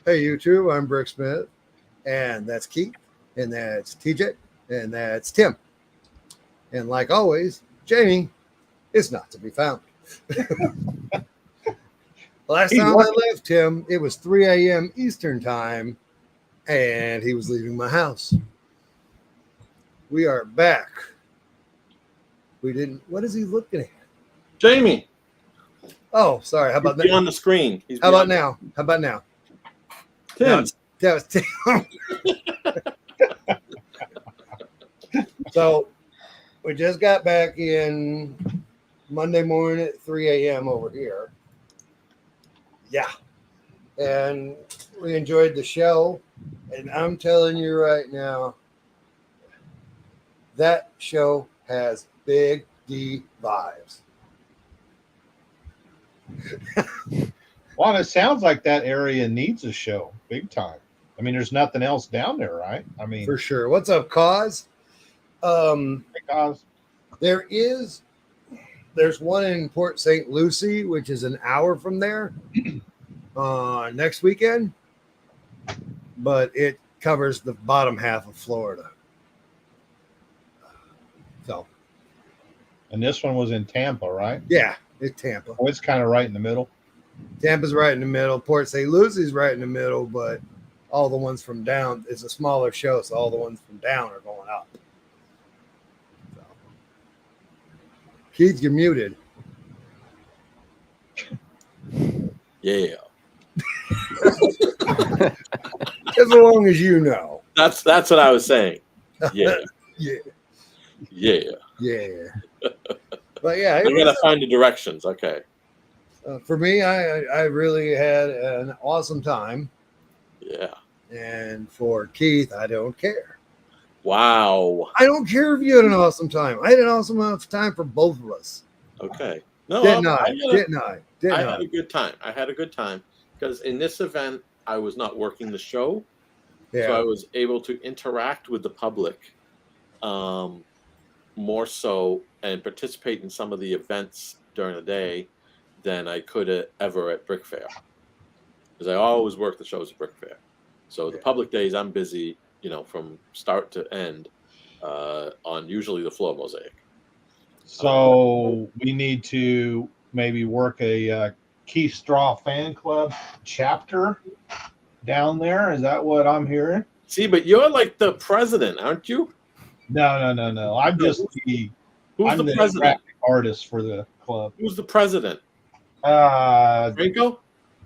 Hey, YouTube, I'm Brick Smith, and that's Keith, and that's TJ, and that's Tim. And like always, Jamie is not to be found. Last time I left him, it was 3 a.m. Eastern time, and he was leaving my house. We are back. We didn't. What is he looking at? Jamie. Oh, sorry. How about that? On the screen. How about now? How about now? Tim. That was Tim. So we just got back in Monday morning at 3 a.m. over here. Yeah. And we enjoyed the show. And I'm telling you right now, that show has big D vibes. Well, it sounds like that area needs a show big time. I mean, there's nothing else down there, right? I mean, for sure. What's up, Cause? Cause. There's one in Port St. Lucie, which is an hour from there next weekend, but it covers the bottom half of Florida. So, and this one was in Tampa, right? Yeah, it's Tampa. Oh, it's kind of right in the middle. Tampa's right in the middle. Port St. Lucie's right in the middle, but all the ones from down, it's a smaller show, so all the ones from down are going up. So. Keith, you're muted. Yeah. As long as you know. That's what I was saying. Yeah. Yeah. Yeah. Yeah. But yeah, you gotta find the directions. Okay. For me, I really had an awesome time. Yeah. And for Keith, I don't care. Wow. I don't care if you had an awesome time. I had an awesome time for both of us. Okay. No, Didn't I? I had a good time. I had a good time because in this event, I was not working the show. Yeah. So I was able to interact with the public more so and participate in some of the events during the day than I could ever at Brick Fair. Because I always work the shows at Brick Fair. So the public days, I'm busy, from start to end on usually the floor mosaic. So we need to maybe work a Keith Straw fan club chapter down there. Is that what I'm hearing? See, but you're like the president, aren't you? No. I'm just the president? Graphic artist for the club. Who's the president? Franco?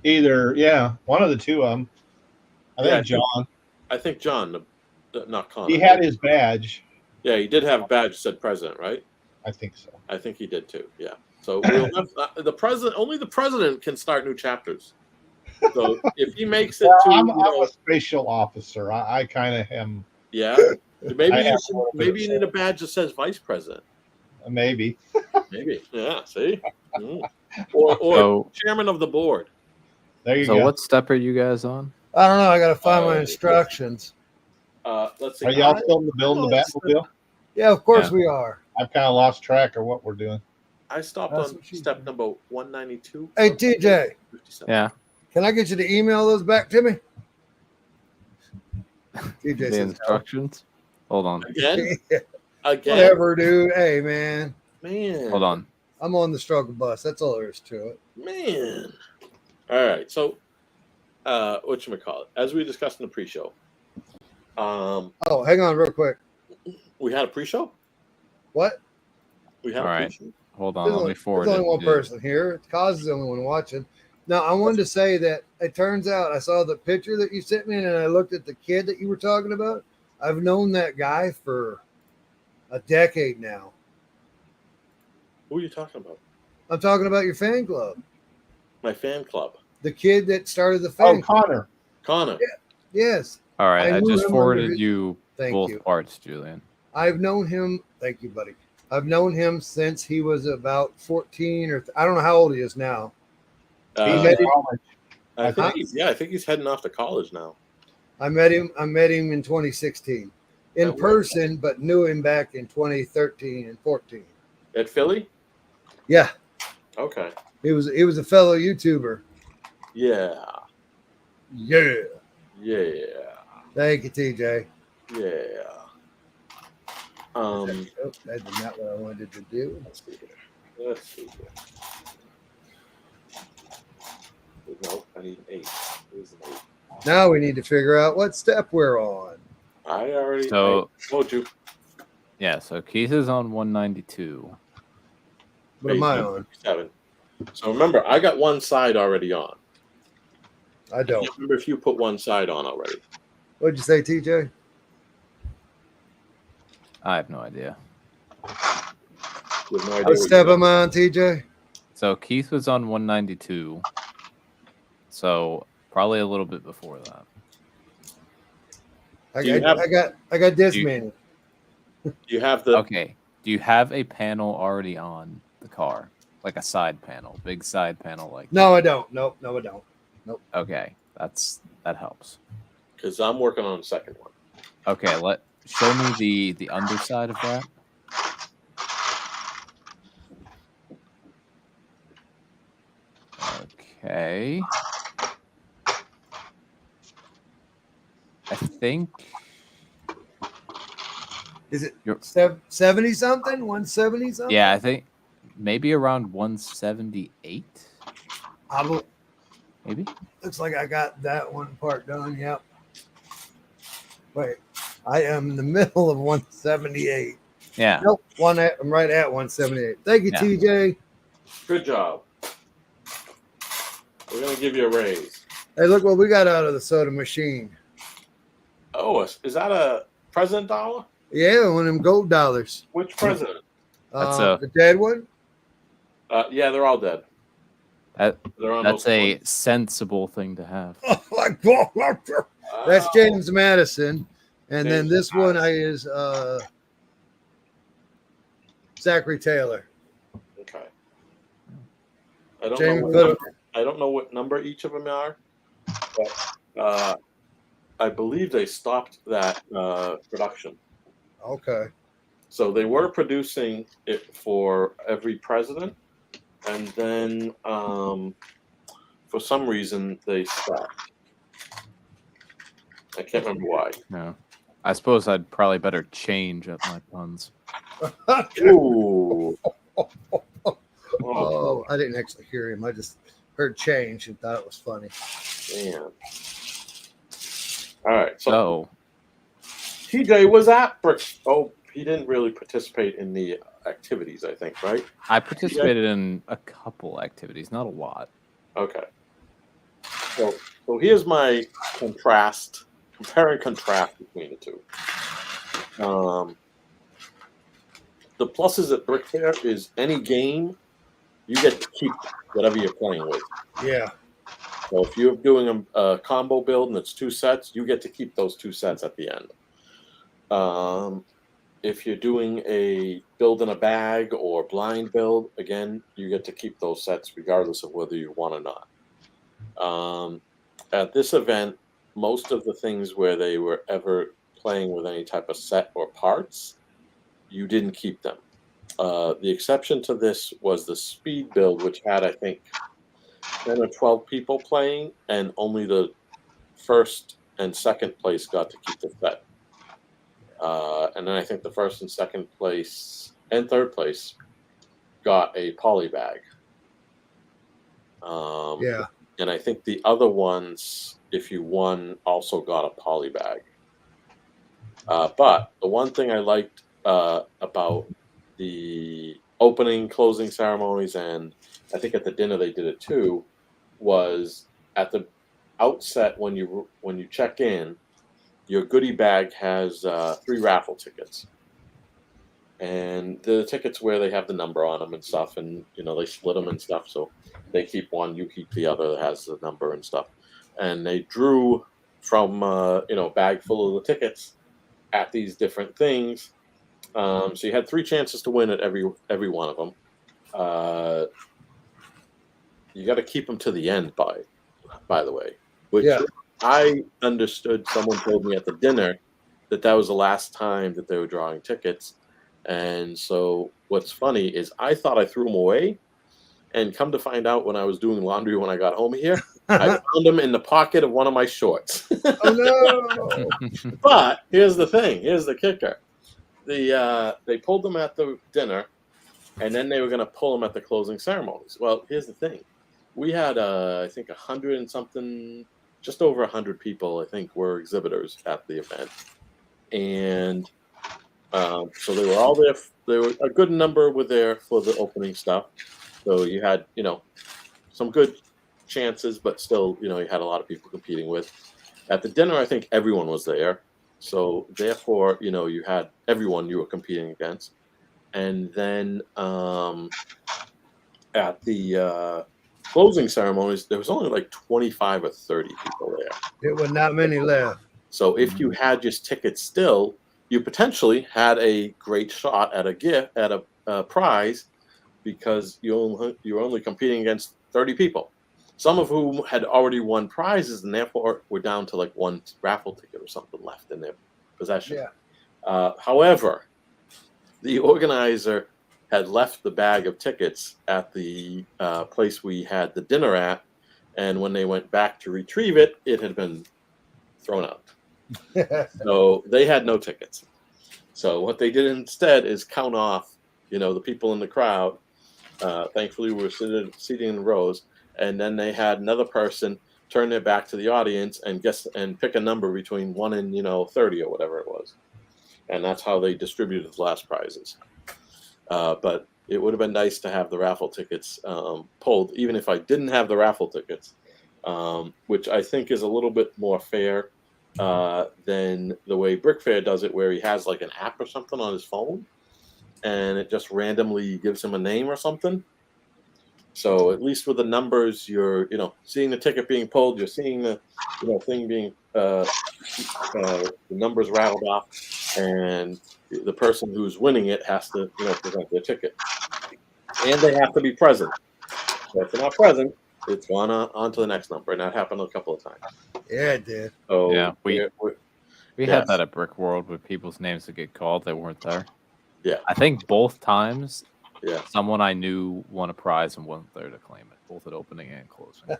Either, yeah, one of the two of them. I think John. I think John, not Connor. He had his badge. Yeah, he did have a badge that said president, right? I think so. I think he did too. Yeah. So we'll have, the president. Only the president can start new chapters. So if he makes it to, I'm a spatial officer. I kind of am. Yeah. Maybe you need a badge that says vice president. Maybe. Maybe. Yeah. See. Or chairman of the board. There you go. So what step are you guys on? I don't know. I got to find my instructions. Let's see. Are y'all still building the Batmobile? Yeah, of course we are. I've kind of lost track of what we're doing. I stopped on step number 192. Hey, TJ. Yeah. Can I get you to email those back to me? TJ the says instructions. Hold on. Again. Whatever, dude. Hey, man. Hold on. I'm on the struggle bus. That's all there is to it. Man. All right. So, whatchamacallit? As we discussed in the pre-show. Hang on real quick. We had a pre-show? What? We had a pre-show? Hold on. Let me forward it. There's only one person here. Cause is the only one watching. Now, I wanted to say that it turns out I saw the picture that you sent me, and I looked at the kid that you were talking about. I've known that guy for a decade now. Who are you talking about? I'm talking about your fan club. My fan club. The kid that started the fan club. Connor. Yeah. Yes. All right. I just forwarded you both parts, Julian. I've known him. Thank you, buddy. I've known him since he was about 14 or I don't know how old he is now. I think he's heading off to college now. I met him in 2016 in person, but knew him back in 2013 and 14. At Philly? Yeah. Okay. He was a fellow YouTuber. Yeah. Yeah. Yeah. Thank you, TJ. Yeah. Oh, that's not what I wanted to do. Let's see here. No, I need an 8. Here's an 8. Now we need to figure out what step we're on. I told you. Yeah, so Keith is on 192. What am I on? 7. So remember, I got one side already on. I don't. Remember if you put one side on already. What'd you say, TJ? I have no idea. You have no idea What step am I on, TJ? So Keith was on 192. So probably a little bit before that. I got this many. You have the Okay. Do you have a panel already on the car? Like a side panel, big side panel like No, I don't. Nope, no, I don't. Nope. Okay. That helps. Because I'm working on the second one. Okay, show me the underside of that. Okay. I think. Is it 70 something? 170 something? Yeah, I think maybe around 178. Maybe. Looks like I got that one part done. Yep. Wait, I am in the middle of 178. Yeah. Nope. I'm right at 178. Thank you, TJ. Good job. We're gonna give you a raise. Hey, look what we got out of the soda machine. Oh, is that a president dollar? Yeah, one of them gold dollars. Which president? The dead one? Yeah, they're all dead. That's a sensible thing to have. Oh my God. That's James Madison. And then this one is Zachary Taylor. Okay. I don't know what number each of them are, but I believe they stopped that production. Okay. So they were producing it for every president, and then for some reason they stopped. I can't remember why. No. I suppose I'd probably better change up my puns. Ooh. Oh, I didn't actually hear him. I just heard change and thought it was funny. Damn. All right. So TJ was at Brick. Oh, he didn't really participate in the activities, I think, right? I participated in a couple activities, not a lot. Okay. So here's my compare and contrast between the two. The pluses at Brick Fair is any game, you get to keep whatever you're playing with. Yeah. So if you're doing a combo build and it's 2 sets, you get to keep those 2 sets at the end. If you're doing a build in a bag or blind build, again, you get to keep those sets regardless of whether you want or not. At this event, most of the things where they were ever playing with any type of set or parts, you didn't keep them. The exception to this was the speed build, which had, I think, 10 or 12 people playing, and only the first and second place got to keep the set. And then I think the first and second place and third place got a poly bag. Yeah. And I think the other ones, if you won, also got a poly bag. But the one thing I liked about the opening, closing ceremonies, and I think at the dinner they did it too, was at the outset when you check in, your goodie bag has 3 raffle tickets, and the tickets where they have the number on them and stuff, and they split them and stuff, so they keep one, you keep the other that has the number and stuff, and they drew from bag full of the tickets at these different things. So you had 3 chances to win at every one of them. You got to keep them to the end, by the way, which I understood. Someone told me at the dinner that was the last time that they were drawing tickets. And so what's funny is I thought I threw them away, and come to find out when I was doing laundry when I got home here, I found them in the pocket of one of my shorts. Oh no! But here's the thing. Here's the kicker. They pulled them at the dinner, and then they were going to pull them at the closing ceremonies. Well, here's the thing. We had, I think, 100 and something, just over 100 people, I think, were exhibitors at the event. And so they were all there. There were a good number were there for the opening stuff. So you had, some good chances, but still, you had a lot of people competing with. At the dinner, I think everyone was there. So therefore, you had everyone you were competing against. And then at the closing ceremonies, there was only like 25 or 30 people there. There were not many left. So if you had just tickets still, you potentially had a great shot at a gift, at a prize, because you're only competing against 30 people, some of whom had already won prizes and therefore were down to like one raffle ticket or something left in their possession. Yeah. However, the organizer had left the bag of tickets at the place we had the dinner at, and when they went back to retrieve it, it had been thrown out. So they had no tickets. So what they did instead is count off, the people in the crowd. Thankfully, we were seating in rows, and then they had another person turn their back to the audience and guess and pick a number between 1 and 30 or whatever it was, and that's how they distributed the last prizes. But it would have been nice to have the raffle tickets pulled, even if I didn't have the raffle tickets, which I think is a little bit more fair than the way Brick Fair does it, where he has like an app or something on his phone, and it just randomly gives him a name or something. So at least with the numbers, you're seeing the ticket being pulled, you're seeing the thing being the numbers rattled off, and the person who's winning it has to present their ticket, and they have to be present. So if they're not present, it's on to the next number, and that happened a couple of times. Yeah, it did. So Yeah, we yes. had that at Brick World with people's names that get called that weren't there. Yeah. I think both times, Yeah. someone I knew won a prize and wasn't there to claim it, both at opening and closing.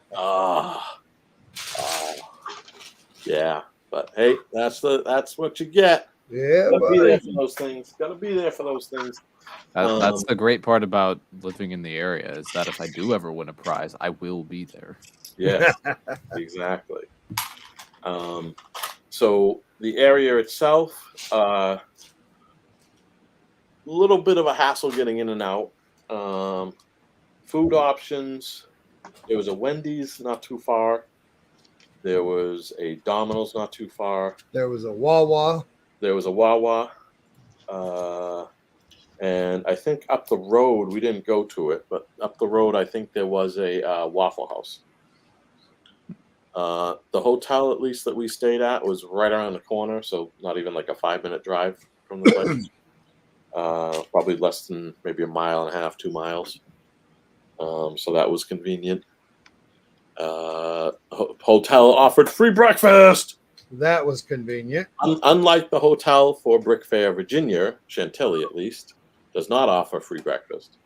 Yeah. But hey, that's what you get. Yeah, Gotta be there buddy. for those things. Gotta be there for those things. That's the great part about living in the area, is that if I do ever win a prize, I will be there. Yeah, exactly. So the area itself, little bit of a hassle getting in and out. Food options. There was a Wendy's not too far. There was a Domino's not too far. There was a Wawa. There was a Wawa. And I think up the road, we didn't go to it, but up the road, I think there was a Waffle House. The hotel, at least that we stayed at, was right around the corner, so not even like a 5-minute drive from the place. Probably less than maybe 1.5 miles, 2 miles. So that was convenient. Hotel offered free breakfast. That was convenient. Unlike the hotel for Brick Fair, Virginia, Chantilly at least, does not offer free breakfast.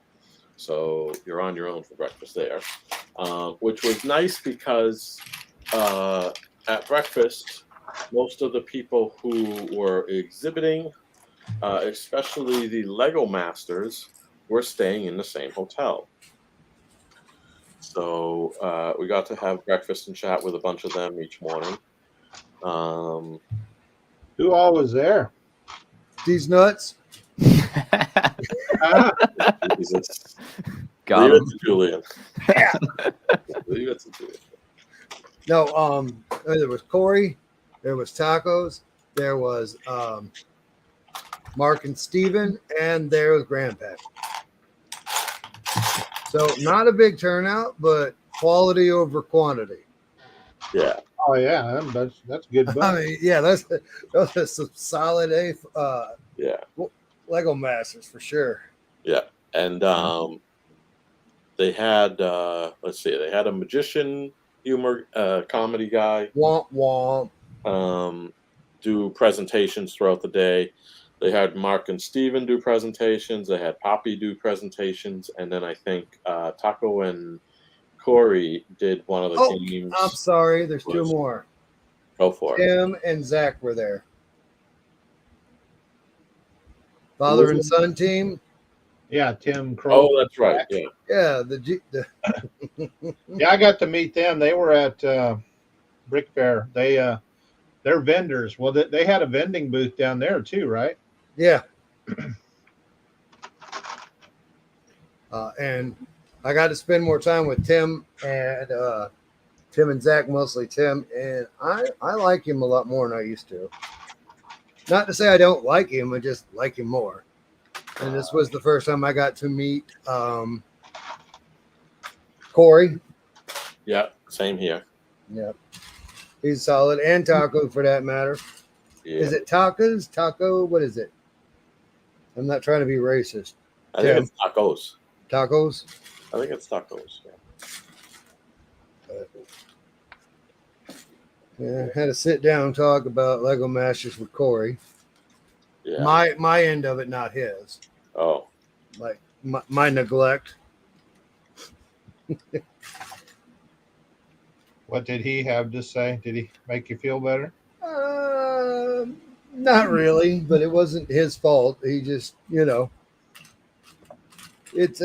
So you're on your own for breakfast there, which was nice because at breakfast, most of the people who were exhibiting, especially the Lego Masters, were staying in the same hotel. So we got to have breakfast and chat with a bunch of them each morning. Who all was there? These nuts. Jesus. Got Leave him. it to Julian. Leave it to Julian. No, there was Corey, there was Tacos, there was Mark and Steven, and there was Grandpa. So not a big turnout, but quality over quantity. Yeah. Oh yeah, that's good. I mean, yeah, those are some solid Yeah. Lego Masters for sure. Yeah. And they had let's see, they had a magician humor comedy guy Womp womp. Do presentations throughout the day. They had Mark and Steven do presentations. They had Poppy do presentations, and then I think Taco and Corey did one of the Oh, games. I'm sorry. There's two Was- more. Go for it. Tim and Zach were there. Father and son team. Yeah, Tim Crow. Oh, that's right. Yeah. Yeah, Yeah, I got to meet them. They were at Brick Fair. They're vendors. Well, they had a vending booth down there too, right? yeah. And I got to spend more time with Tim and Zach, mostly Tim, and I like him a lot more than I used to. Not to say I don't like him, I just like him more. And this was the first time I got to meet Corey. Yeah. Same here. Yeah, he's solid, and Taco for that matter. Yeah. Is it tacos? Taco? What is it? I'm not trying to be racist. I think Tim? it's tacos. Tacos? I think it's tacos. Yeah. Yeah, had to sit down and talk about Lego Masters with Corey. Yeah. My end of it, not his. Oh. Like my neglect. What did he have to say? Did he make you feel better? Not really, but it wasn't his fault. He just, it's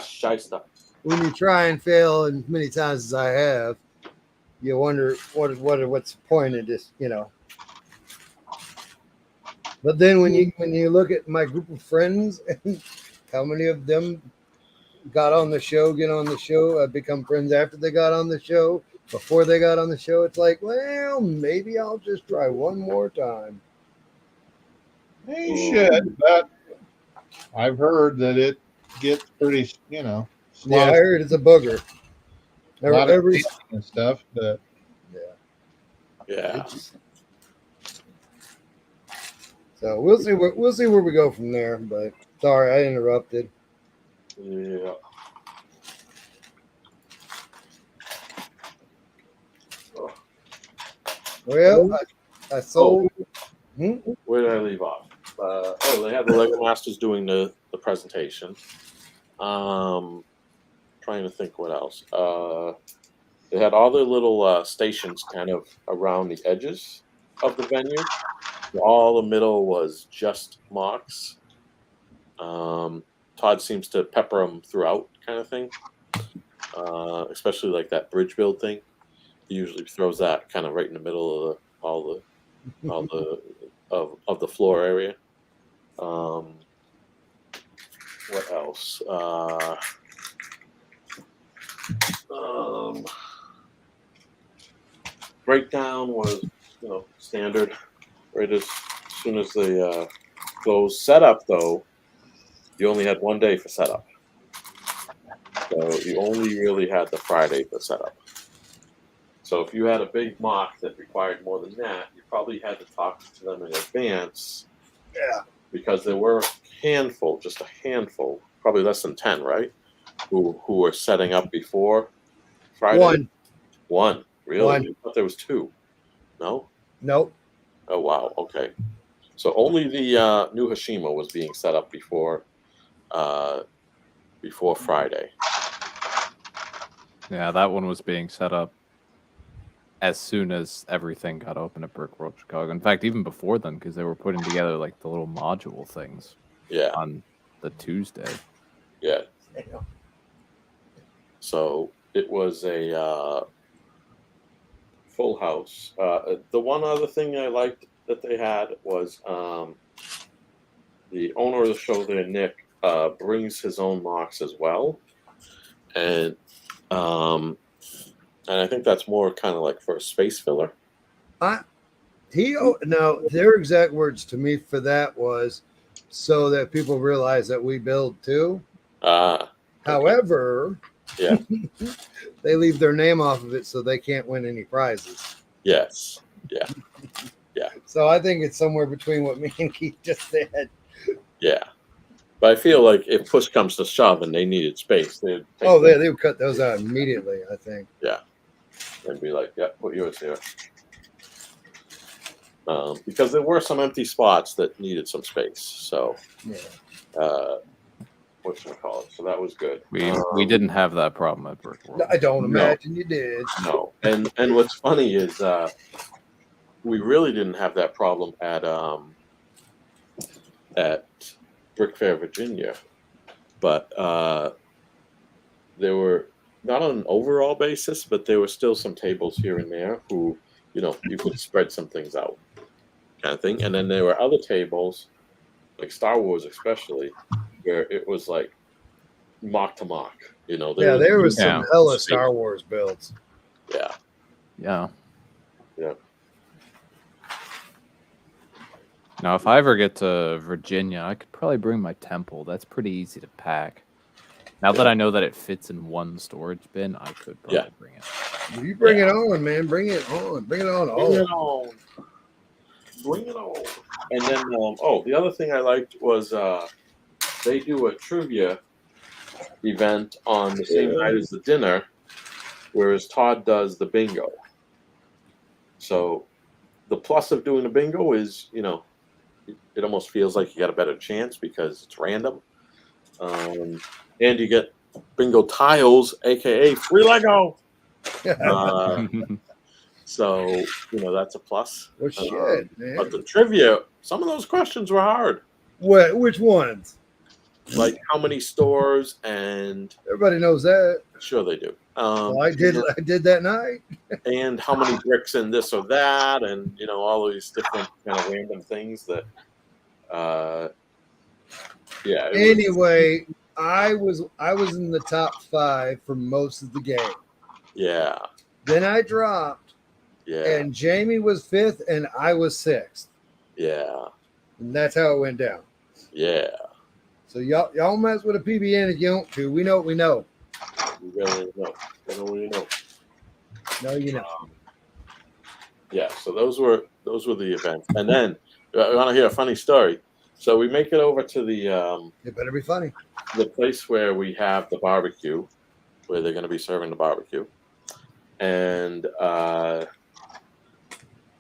Shyster. when you try and fail as many times as I have, you wonder what's the point of this, But then when you look at my group of friends and how many of them get on the show, become friends after they got on the show, before they got on the show, it's like, well, maybe I'll just try one more time. You should, but I've heard that it gets pretty, Yeah, I heard it's a booger. a lot of Every dating and stuff. But Yeah. So we'll see where we go from there. But sorry, I interrupted. Yeah. Well, I sold. Where did I leave off? They had the Lego Masters doing the presentation. Trying to think what else. They had all the little stations kind of around the edges of the venue. All the middle was just mocks. Todd seems to pepper them throughout, kind of thing. Especially like that bridge build thing. He usually throws that kind of right in the middle of all the floor area. What else? Breakdown was standard right as soon as they closed. Setup though, you only had one day for setup, so you only really had the Friday for setup. So if you had a big mock that required more than that, you probably had to talk to them in advance. Yeah. Because there were just a handful, probably less than 10, right? Who were setting up before Friday? One. Really? One. I thought there was two. No? Nope. Oh, wow. Okay. So only the new Hashima was being set up before Friday. Yeah, that one was being set up as soon as everything got open at Brick World Chicago. In fact, even before then, because they were putting together like the little module things. Yeah. On the Tuesday. Yeah. So it was a full house. The one other thing I liked that they had was the owner of the show there, Nick, brings his own mocks as well, and I think that's more kind of like for a space filler. Now their exact words to me for that was so that people realize that we build too. Okay. However, yeah, they leave their name off of it so they can't win any prizes. Yes. Yeah. Yeah. So I think it's somewhere between what me and Keith just said. Yeah. But I feel like if push comes to shove and they needed space, they'd they would cut those out immediately, I think. Yeah. And be like, yeah, put yours here. Because there were some empty spots that needed some space. So, Yeah. whatchamacallit. So that was good. We didn't have that problem at Brick World. I don't imagine you did. No, and what's funny is we really didn't have that problem at Brick Fair, Virginia, but there were not on an overall basis, but there were still some tables here and there who, you could spread some things out, kind of thing. And then there were other tables, like Star Wars especially, where it was like mock to mock. There was some hella Star Wars builds. Yeah. Yeah. Yeah. Now, if I ever get to Virginia, I could probably bring my temple. That's pretty easy to pack. Now that I know that it fits in one storage bin, I could probably bring it. You bring it on, man. Bring it on. Bring it on. Bring it on. Bring it on. And then, the other thing I liked was they do a trivia event on the same night as the dinner, whereas Todd does the bingo. So the plus of doing a bingo is, it almost feels like you got a better chance because it's random. And you get bingo tiles, aka free Lego. So that's a plus. Well, shit, man. But the trivia, some of those questions were hard. What? Which ones? Like how many stores and Everybody knows that. sure they do. I did that night. And how many bricks in this or that, and all these different kind of random things that. Anyway, I was in the top 5 for most of the game. Yeah. Then I dropped. Yeah. And Jamie was 5th, and I was 6th. Yeah. And that's how it went down. Yeah. So y'all mess with a PBN if you want to. We know what we know. You really know. You know what you know. No, you know. Yeah. So those were the events, and then I want to hear a funny story. So we make it over to the It better be funny. the place where we have the barbecue, where they're going to be serving the barbecue, and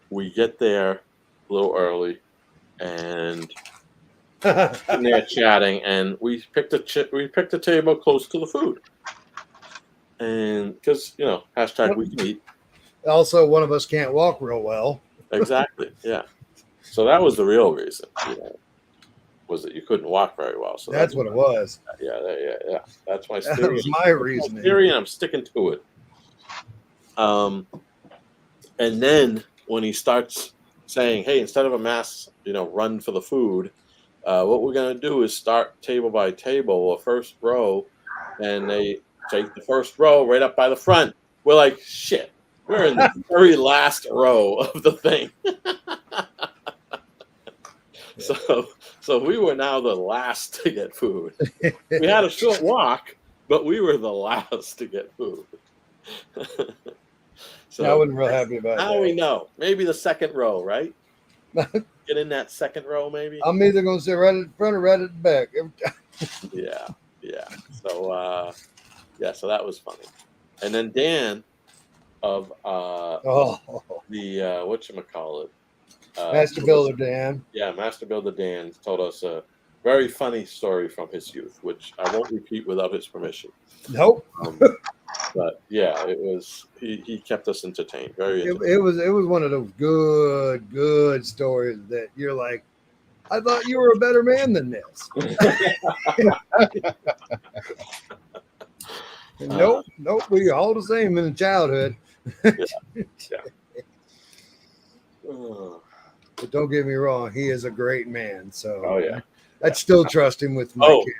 we get there a little early, and sitting there chatting, and we picked a table close to the food, and because hashtag we can eat. Also, one of us can't walk real well. Exactly. Yeah. So that was the real reason. Was that you couldn't walk very well. So that's what it was. Yeah. That's my theory. That was my reasoning. Theory, and I'm sticking to it. And then when he starts saying, "Hey, instead of a mass, run for the food, what we're gonna do is start table by table, a first row, and they take the first row right up by the front." We're like, "Shit, we're in the very last row of the thing." So we were now the last to get food. We had a short walk, but we were the last to get food. So I wasn't real happy about now that. we know. Maybe the second row, right? Get in that second row, maybe. I'm either going to sit right at the front or right at the back. Yeah. So so that was funny. And then Dan of the whatchamacallit, Master Builder Dan. Yeah, Master Builder Dan told us a very funny story from his youth, which I won't repeat without his permission. Nope. But yeah, it was he kept us entertained. Very entertained. It was one of those good stories that you're like, I thought you were a better man than this. Nope, we're all the same in childhood. Yeah. But don't get me wrong, he is a great man. So Oh yeah. I'd still trust him with my kid.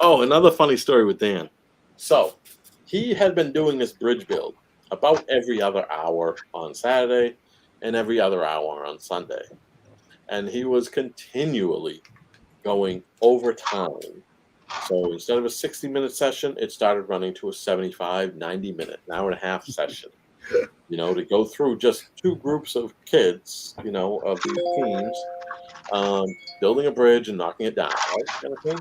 Oh, another funny story with Dan. So he had been doing this bridge build about every other hour on Saturday and every other hour on Sunday. And he was continually going over time. So instead of a 60-minute session, it started running to a 75, 90-minute, an hour and a half session. To go through just 2 groups of kids, of these teams, building a bridge and knocking it down, right? Kind of thing.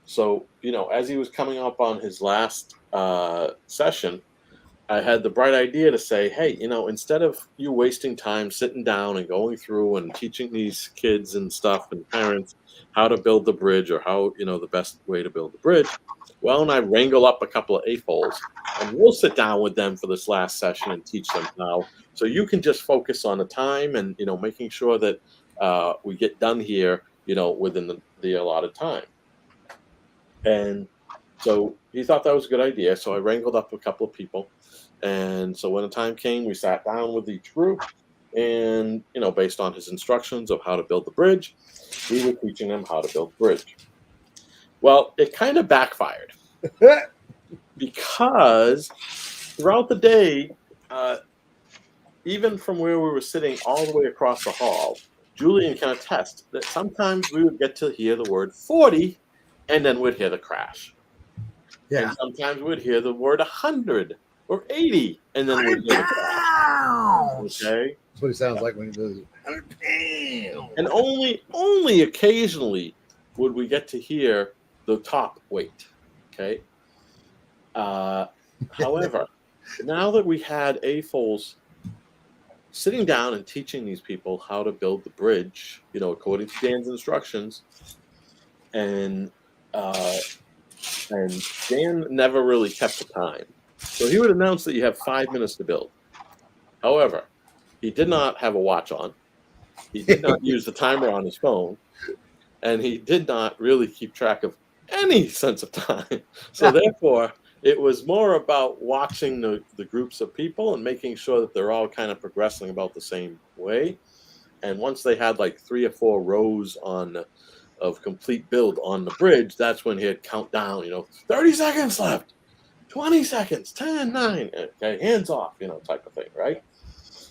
So, as he was coming up on his last session, I had the bright idea to say, hey, instead of you wasting time sitting down and going through and teaching these kids and stuff and parents how to build the bridge or how, the best way to build the bridge, why don't I wrangle up a couple of AFOLs and we'll sit down with them for this last session and teach them how. So you can just focus on the time and, making sure that we get done here, within the allotted time. And so he thought that was a good idea. So I wrangled up a couple of people. And so when the time came, we sat down with each group and, based on his instructions of how to build the bridge, we were teaching them how to build the bridge. Well, it kind of backfired because throughout the day, even from where we were sitting all the way across the hall, Julian can attest that sometimes we would get to hear the word 40 and then we'd hear the crash. Yeah. And sometimes we'd hear the word 100 or 80 and then we'd hear the crash. Okay. That's what it sounds like when he does it. 100 pounds. And only occasionally would we get to hear the top weight. Okay. However, now that we had AFOLs sitting down and teaching these people how to build the bridge, according to Dan's instructions, and Dan never really kept the time. So he would announce that you have 5 minutes to build. However, he did not have a watch on. He did not use the timer on his phone. And he did not really keep track of any sense of time. So therefore, it was more about watching the groups of people and making sure that they're all kind of progressing about the same way. And once they had like 3 or 4 rows of complete build on the bridge, that's when he'd count down, 30 seconds left, 20 seconds, 10, 9, okay, hands off, type of thing, right?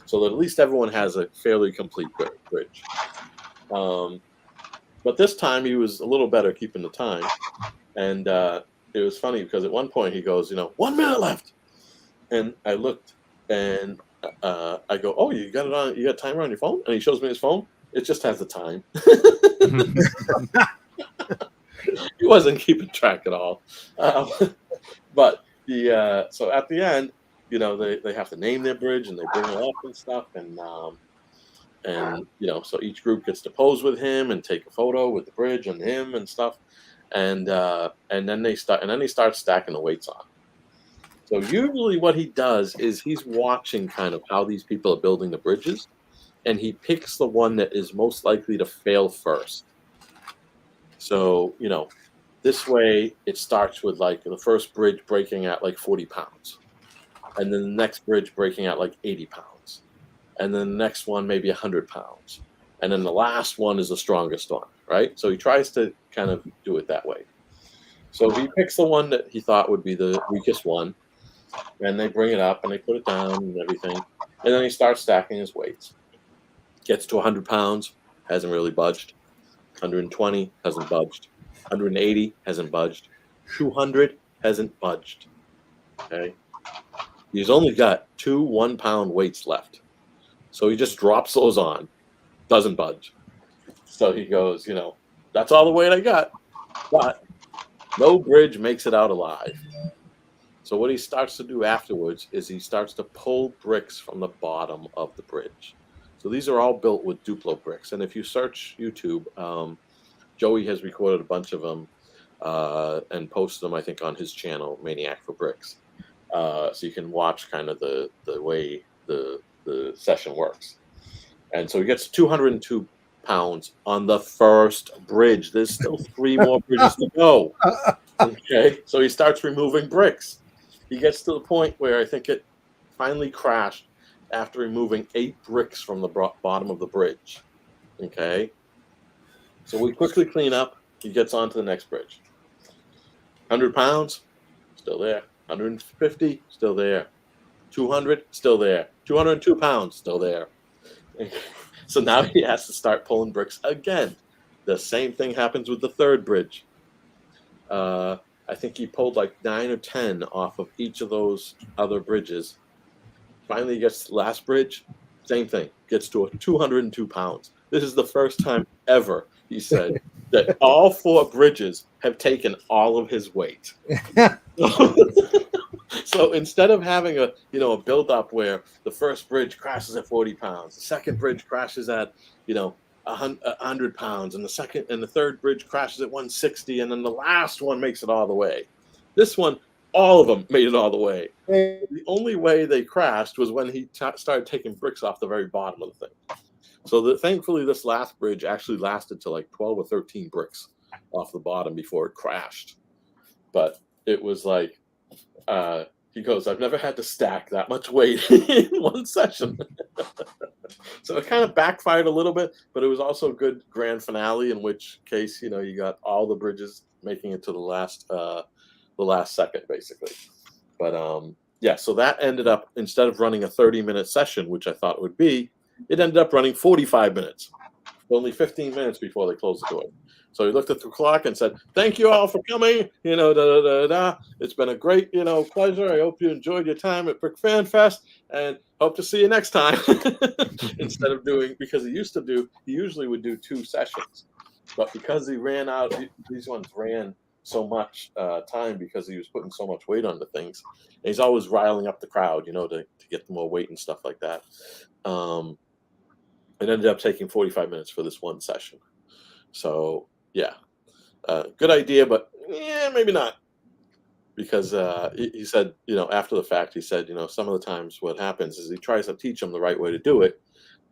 So that at least everyone has a fairly complete bridge. But this time he was a little better keeping the time. And it was funny because at one point he goes, 1 minute left. And I looked and I go, oh, you got it on, you got a timer on your phone? And he shows me his phone. It just has the time. He wasn't keeping track at all. But so at the end, they have to name their bridge and they bring it up and stuff. And so each group gets to pose with him and take a photo with the bridge and him and stuff. And then he starts stacking the weights on. So usually what he does is he's watching kind of how these people are building the bridges, and he picks the one that is most likely to fail first. So, this way it starts with like the first bridge breaking at like 40 pounds, and then the next bridge breaking at like 80 pounds, and then the next one maybe 100 pounds, and then the last one is the strongest one, right? So he tries to kind of do it that way. So he picks the one that he thought would be the weakest one, and they bring it up and they put it down and everything, and then he starts stacking his weights. Gets to 100 pounds, hasn't really budged. 120 hasn't budged. 180 hasn't budged. 200 hasn't budged. Okay, he's only got 2 1-pound weights left, so he just drops those on, doesn't budge. So he goes, that's all the weight I got, but no bridge makes it out alive. So what he starts to do afterwards is he starts to pull bricks from the bottom of the bridge. So these are all built with Duplo bricks. And if you search YouTube, Joey has recorded a bunch of them and posted them, I think, on his channel, Maniac for Bricks. So you can watch kind of the way the session works. And so he gets 202 pounds on the first bridge. There's still 3 more bridges to go. Okay, so he starts removing bricks. He gets to the point where I think it finally crashed after removing 8 bricks from the bottom of the bridge. Okay, so we quickly clean up. He gets on to the next bridge. 100 pounds, still there. 150, still there. 200, still there. 202 pounds, still there. So now he has to start pulling bricks again. The same thing happens with the third bridge. I think he pulled like 9 or 10 off of each of those other bridges. Finally, he gets to the last bridge. Same thing. Gets to 202 pounds. This is the first time ever, he said, that all 4 bridges have taken all of his weight. So instead of having a a build up where the first bridge crashes at 40 pounds, the second bridge crashes at 100 pounds, and the third bridge crashes at 160, and then the last one makes it all the way. This one, all of them made it all the way. The only way they crashed was when he started taking bricks off the very bottom of the thing. So thankfully, this last bridge actually lasted to like 12 or 13 bricks off the bottom before it crashed. But it was like, he goes, I've never had to stack that much weight in one session. So it kind of backfired a little bit, but it was also a good grand finale, in which case, you got all the bridges making it to the last second, basically. But yeah, so that ended up, instead of running a 30-minute session, which I thought it would be, it ended up running 45 minutes, only 15 minutes before they closed the door. So he looked at the clock and said, "Thank you all for coming. It's been a great, pleasure. I hope you enjoyed your time at Brick Fan Fest, and hope to see you next time." Instead of because he usually would do 2 sessions, but because he ran out, these ones ran so much time because he was putting so much weight on the things. And he's always riling up the crowd, to get more weight and stuff like that. It ended up taking 45 minutes for this one session. So yeah, good idea, but yeah, maybe not. Because he said, after the fact, he said, some of the times what happens is he tries to teach them the right way to do it,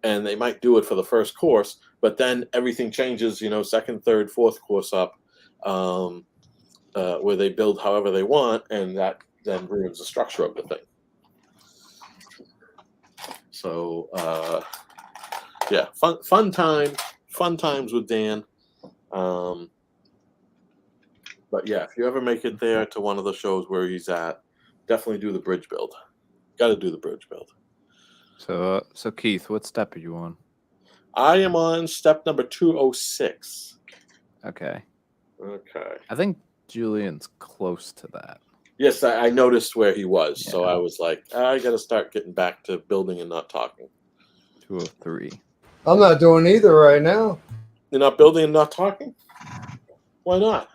and they might do it for the first course, but then everything changes, second, third, fourth course up, where they build however they want, and that then ruins the structure of the thing. So yeah, fun times with Dan. But yeah, if you ever make it there to one of the shows where he's at, definitely do the bridge build. Got to do the bridge build. So Keith, what step are you on? I am on step number 206. Okay. Okay. I think Julian's close to that. Yes, I noticed where he was, Yeah. so I was like, I got to start getting back to building and not talking. 203. I'm not doing either right now. You're not building and not talking? Why not?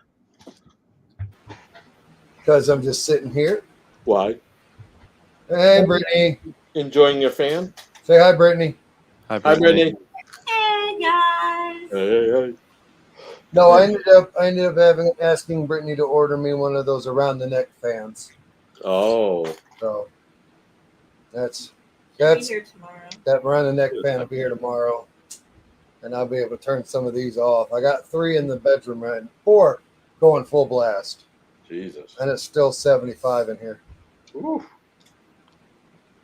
Because I'm just sitting here. Why? Hey, Brittany. Enjoying your fan? Say hi, Brittany. Hi, Brittany. Hey guys. Hey. No, I ended up asking Brittany to order me one of those around the neck fans. Oh. So that's Be here tomorrow. that around the neck fan will be here tomorrow, and I'll be able to turn some of these off. I got 3 in the bedroom and 4 going full blast. Jesus. And it's still 75 in here. Oof.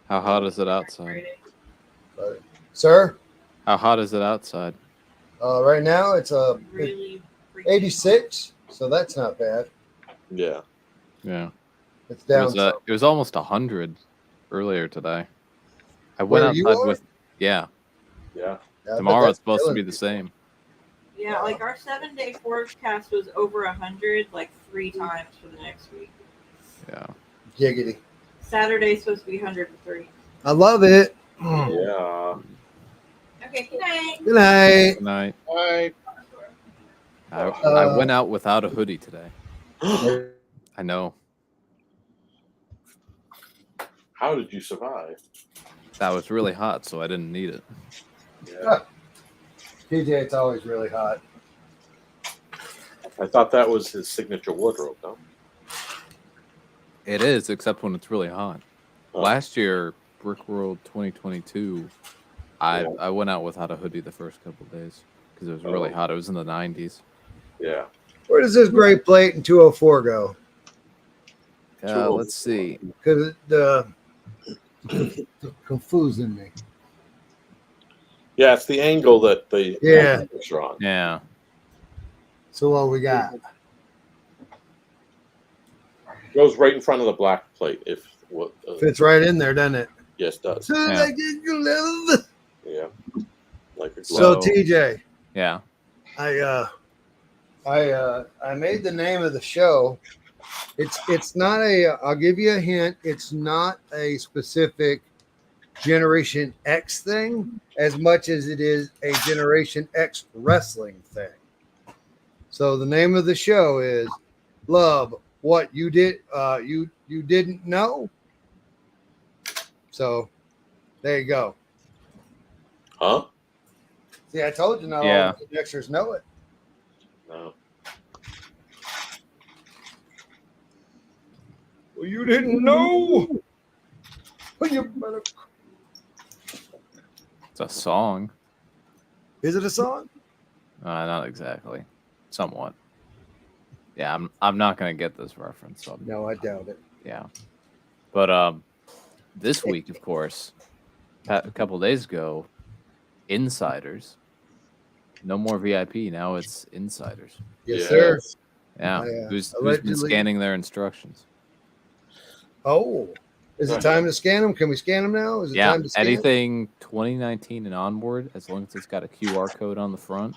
How hot is it outside? Sir? How hot is it outside? Right now it's Really 86, so that's not bad. Yeah. Yeah. It's down. It was almost 100 earlier today. I Where went you outside are? with Yeah. tomorrow it's supposed to be the same. Yeah, like our 7-day forecast was over 100 like 3 times for the next week. Yeah. Giggity. Saturday's supposed to be 103. I love it. Yeah. Okay, good night. Good night. Good night. Bye. I went out without a hoodie today. I know. How did you survive? That was really hot, so I didn't need it. Yeah. TJ, it's always really hot. I thought that was his signature wardrobe, though. It is, except when it's really hot. Oh. Last year, Brick World 2022, I went out without a hoodie the first couple of days because it was really hot. It was in the 90s. Yeah. Where does this gray plate in 204 go? Let's see. Because it's confusing me. Yeah, it's the angle that the picture on. Yeah. So what we got? Goes right in front of the black plate. Fits right in there, doesn't it? Yes, does. Yeah. Yeah. Like a glove. So TJ, Yeah. I made the name of the show. It's not a. I'll give you a hint. It's not a specific Generation X thing as much as it is a Generation X wrestling thing. So the name of the show is LUB what you did you didn't know. So there you go. Huh? See, I told you not Yeah. all the Dexters know it. No. Well, you didn't know. Well, you better. It's a song. Is it a song? Not exactly. Somewhat. Yeah, I'm not gonna get this reference. So No, I doubt it. yeah. But this week, of course, a couple days ago, insiders. No more VIP. Now it's insiders. Yes, sir. Yeah. Who's been allegedly- scanning their instructions? Oh, is it time to scan them? Can we scan them now? Is it Yeah. time to scan? Anything 2019 and onward, as long as it's got a QR code on the front,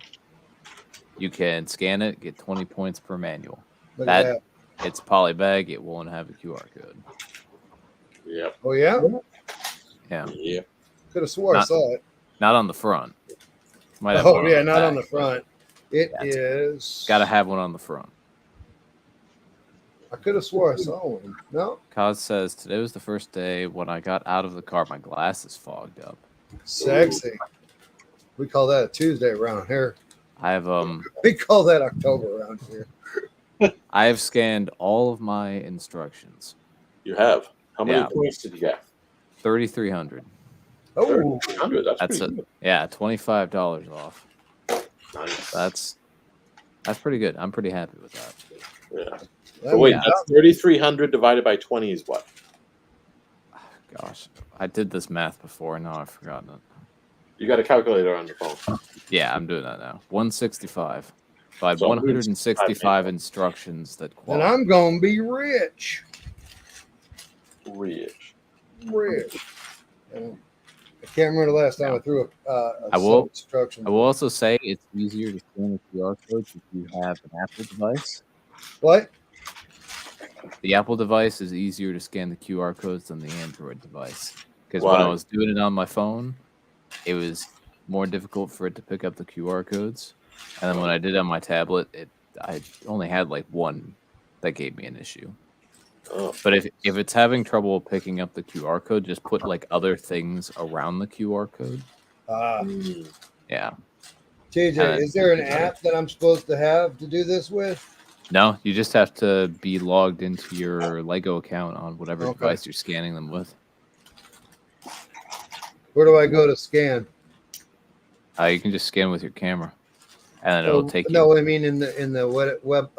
you can scan it, get 20 points per manual. Look at that. It's polybag. It won't have a QR code. Yep. Oh yeah, Yeah. Yep. could have swore I Not- saw it. Not on the front. Might have Oh one yeah, the not on back, the front. It Yeah, is. Got to have one on the front. I could have swore I saw one. No, Kaz says today was the first day when I got out of the car. My glasses fogged up. sexy. We call that a Tuesday around here. I have We call that October around here. I have scanned all of my instructions. You have. How many Yeah. points did you get? 3,300. Oh, 300. That's That's pretty it. good. Yeah, $25 off. Nice. That's pretty good. I'm pretty happy with that. Yeah. that So wait, means that's 3,300 divided by 20 is what? Gosh, I did this math before. Now I've forgotten it. You got a calculator on your phone. Yeah, I'm doing that now. 165 by So 165 instructions that and qualify. I'm gonna be rich. Rich. Rich. And I can't remember the last time I threw a I will- instruction. I will also say it's easier to scan the QR codes if you have an Apple device. What? The Apple device is easier to scan the QR codes than the Android device. Because when I Why? was doing it on my phone, it was more difficult for it to pick up the QR codes. And then when I did it on my tablet, I only had like one that gave me an issue. Oh, But if it's having trouble picking up the QR code, just put like other things around the QR code. Yeah. JJ, is there an app that I'm supposed to have to do this with? No, you just have to be logged into your Lego account on whatever Okay. device you're scanning them with. Where do I go to scan? You can just scan with your camera, and then it'll take you. No, I mean in the web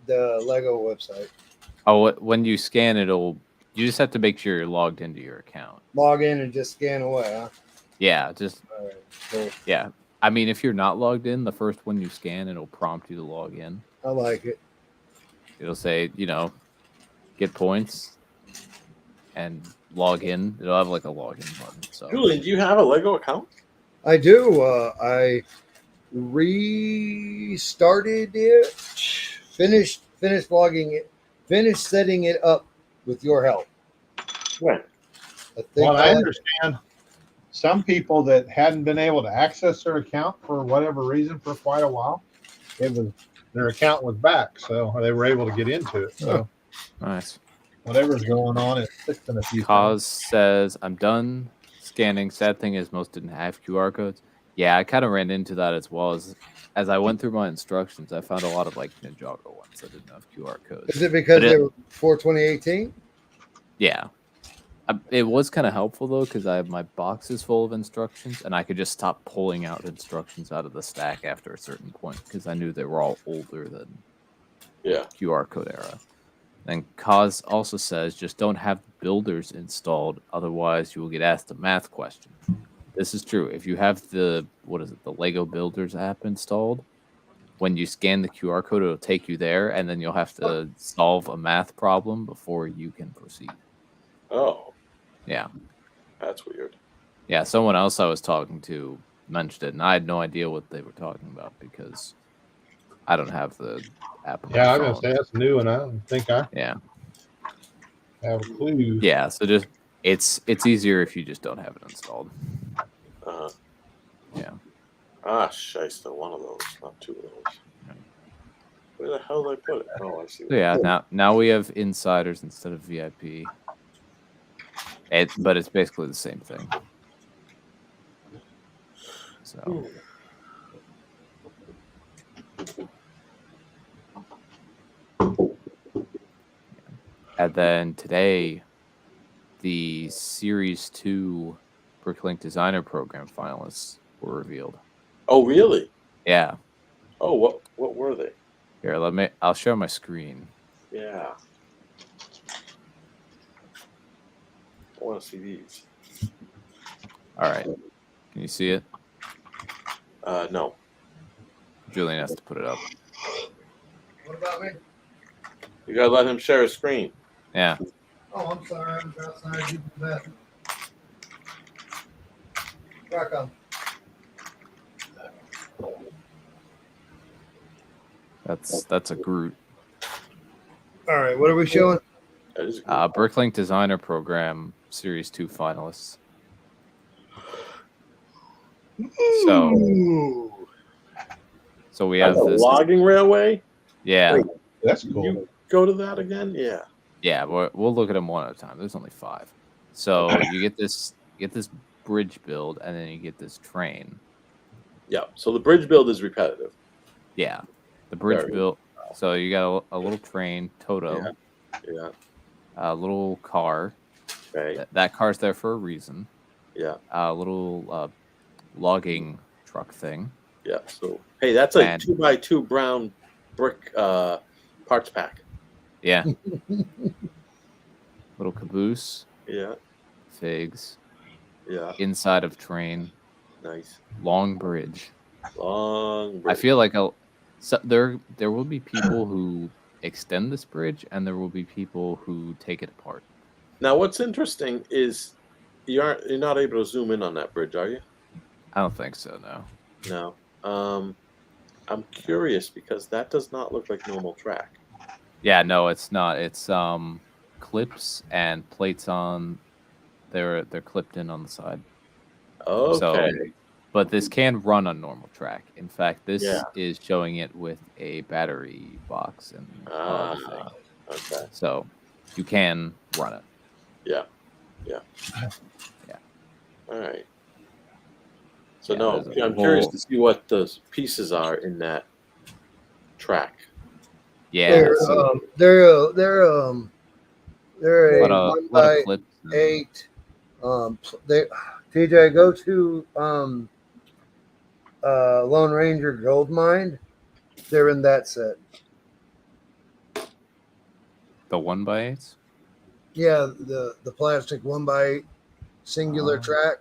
the Lego website. Oh, when you scan, you just have to make sure you're logged into your account. Log in and just scan away, huh? Yeah, just All right. Cool. yeah. I mean, if you're not logged in, the first one you scan, it'll prompt you to log in. I like it. It'll say, get points and log in. It'll have like a login button. So Julian, do you have a Lego account? I do. I restarted it. Finished logging it. Finished setting it up with your help. When? I think Well, I understand some people that hadn't been able to access their account for whatever reason for quite a while, their account was back, so they were able to get into it. So nice. whatever's going on, it's fixing a few Cause says, I'm done scanning. Sad thing is most didn't have QR codes. Yeah, I kind of ran into that as well. As I went through my instructions, I found a lot of like Ninjago ones that didn't have QR codes. Is it because But they were before 2018? Yeah. It was kind of helpful though, because I have my boxes full of instructions and I could just stop pulling out instructions out of the stack after a certain point because I knew they were all older than Yeah. QR code era. And Kaz also says just don't have the builders installed, otherwise you will get asked a math question. This is true. If you have the Lego Builders app installed, when you scan the QR code, it'll take you there, and then you'll have to solve a math problem before you can proceed. Oh, Yeah. that's weird. Yeah, someone else I was talking to mentioned it, and I had no idea what they were talking about because I don't have the app. on Yeah, my I was gonna phone. say that's new, and I don't think I Yeah. have a clue. Yeah, so just it's easier if you just don't have it installed. Uh-huh. Yeah. Ah, shyster, one of those, not two of those. Where the hell did I put it? Oh, I see. So yeah, now we have insiders instead of VIP. But it's basically the same thing. So and then today, the Series 2 Bricklink Designer Program finalists were revealed. Oh, really? Yeah. Oh, what were they? Here, I'll share my screen. Yeah. I want to see these. All right. Can you see it? No. Julian has to put it up. What about me? You gotta let him share his screen. Yeah. Oh, I'm sorry. I'm outside. You do that. Rock on. That's a Groot. All right. What are we showing? That is Bricklink Designer Program Series 2 finalists. Ooh. So we have That's a this. logging railway. Yeah. Wait. That's cool. You go to that again? Yeah. Yeah, we'll look at them one at a time. There's only 5. So you get this bridge build, and then you get this train. Yeah. So the bridge build is repetitive. Yeah, the bridge Very. build. So you got a little train, Toto, Yeah. a little car. Okay. That car's there for a reason. Yeah. A little logging truck thing. Yeah. So hey, that's a And- 2x2 brown brick parts pack. Yeah. Little caboose, Yeah. figs, Yeah. inside of train, Nice. long bridge. Long I bridge. feel like there will be people who extend this bridge, and there will be people who take it apart. Now, what's interesting is you're not able to zoom in on that bridge, are you? I don't think so. No. No. I'm curious because that does not look like normal track. Yeah, no, it's not. It's clips and plates on. They're clipped in on the side. Okay. But this can run on normal track. In fact, this Yeah. is showing it with a battery box and everything. Okay. So you can run it. Yeah. All right. So Yeah, no, there's a I'm curious whole- to see what the pieces are in that track. Yeah. They're So, they're but a a 1 lot by of clips. and- 8. They TJ, go to Lone Ranger Gold Mine. They're in that set. The 1x8s. Yeah, the plastic 1 by 8 singular Oh. track.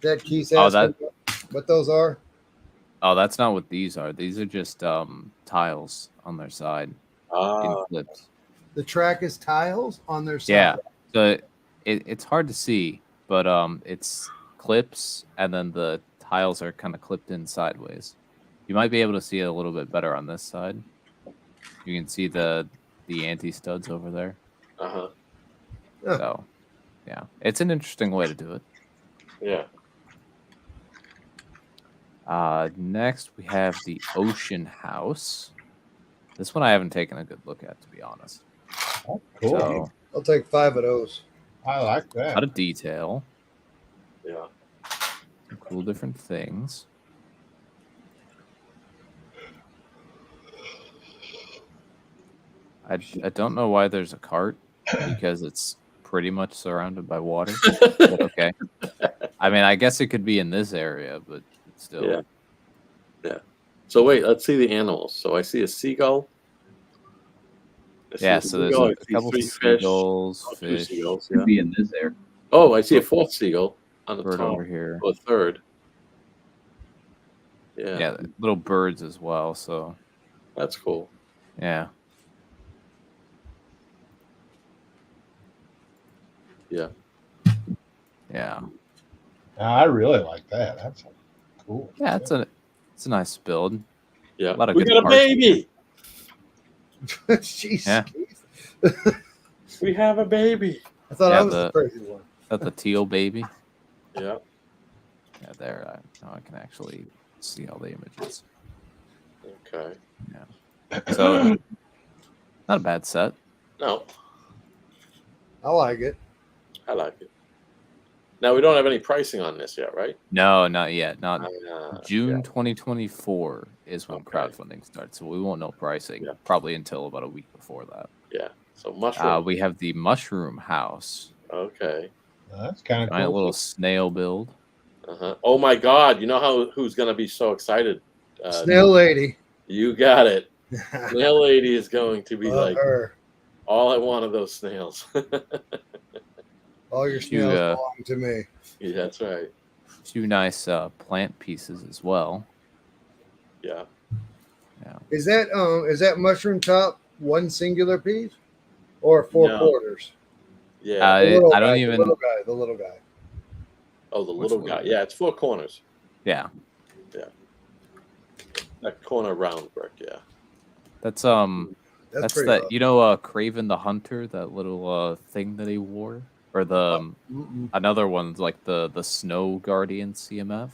That Keith Oh, asking what those are. Oh, that's not what these are. These are just tiles on their side in Ah, clips. The track is tiles on their side. Yeah. So it's hard to see, but it's clips, and then the tiles are kind of clipped in sideways. You might be able to see it a little bit better on this side. You can see the anti studs over there. uh-huh. Yeah. So, yeah, it's an interesting way to do it. Yeah. Next we have the Ocean House. This one I haven't taken a good look at, to be honest. Oh, cool. So, I'll take 5 of those. I like a lot that. of detail, Yeah. some cool different things. I don't know why there's a cart, because it's pretty much surrounded by water. But okay. I mean, I guess it could be in this area, but still. Yeah. So wait, let's see the animals. So I see a seagull. I see Yeah, a so there's seagull, a I see couple 3 fish. seagulls, Oh, 2 fish. seagulls, Could yeah. be in this area. Oh, I see a 4th seagull on the Bird top. over here. Or 3rd. Yeah. Yeah, little birds as well. So That's cool. yeah. Yeah. Yeah. I really like that. That's cool. Yeah, it's a nice build. Yeah. A lot of We good got a parts. baby. Jeez. Yeah. Keith. We have a baby. I thought Yeah, I was the crazy one. That's the teal baby. Yeah. Yeah, there. Now I can actually see all the images. Okay. So not a bad set. No, I like it. I like it. Now we don't have any pricing on this yet, right? No, not yet. Not June Yeah. 2024 is when Okay. crowdfunding starts. So we won't know pricing Yeah. probably until about a week before that. Yeah. So mushroom. We have the Mushroom House. Okay. That's kind of Giant cool. little snail build. Oh my God! You know who's gonna be so excited? Snail lady. You got it. Snail lady is going to be Love like, her. all I want of those snails. All your snails uh, belong to me. Yeah, that's right. 2 nice plant pieces as well. Yeah. Is that mushroom top one singular piece or 4 No. quarters? Yeah. I The don't even. The little guy. Oh, the Which little one? guy. Yeah, it's 4 corners. Yeah, That corner round brick. Yeah. that's That's pretty that. rough. You know, Craven the Hunter, that little thing that he wore, or the another one's like the Snow Guardian CMF.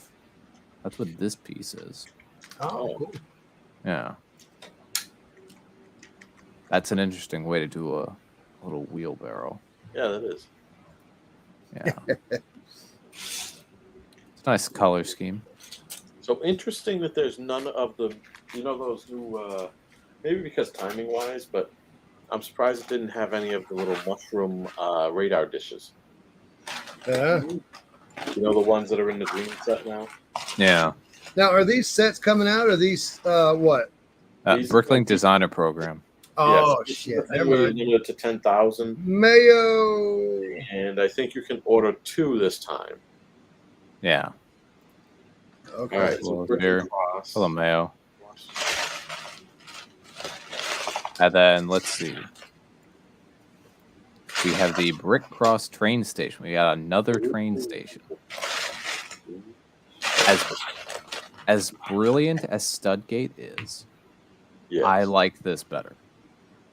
That's what this piece is. Oh, cool. Yeah, that's an interesting way to do a little wheelbarrow. Yeah, that is. Yeah, it's a nice color scheme. So interesting that there's none of the, those new, maybe because timing wise, but I'm surprised it didn't have any of the little mushroom radar dishes. Yeah. You know, the ones that are in the green set now? Yeah, Now, are these sets coming out? Or are these what? These- Bricklink Designer Program. Oh Yes, shit! I think Never we mind. limited to 10,000, Mayo. and I think you can order 2 this time. Yeah, Okay. All right, so Well, brick here. and cross. hello Mayo. And then let's see. We have the Brick Cross train station. We got another train station. As brilliant as Studgate is, Yes. I like this better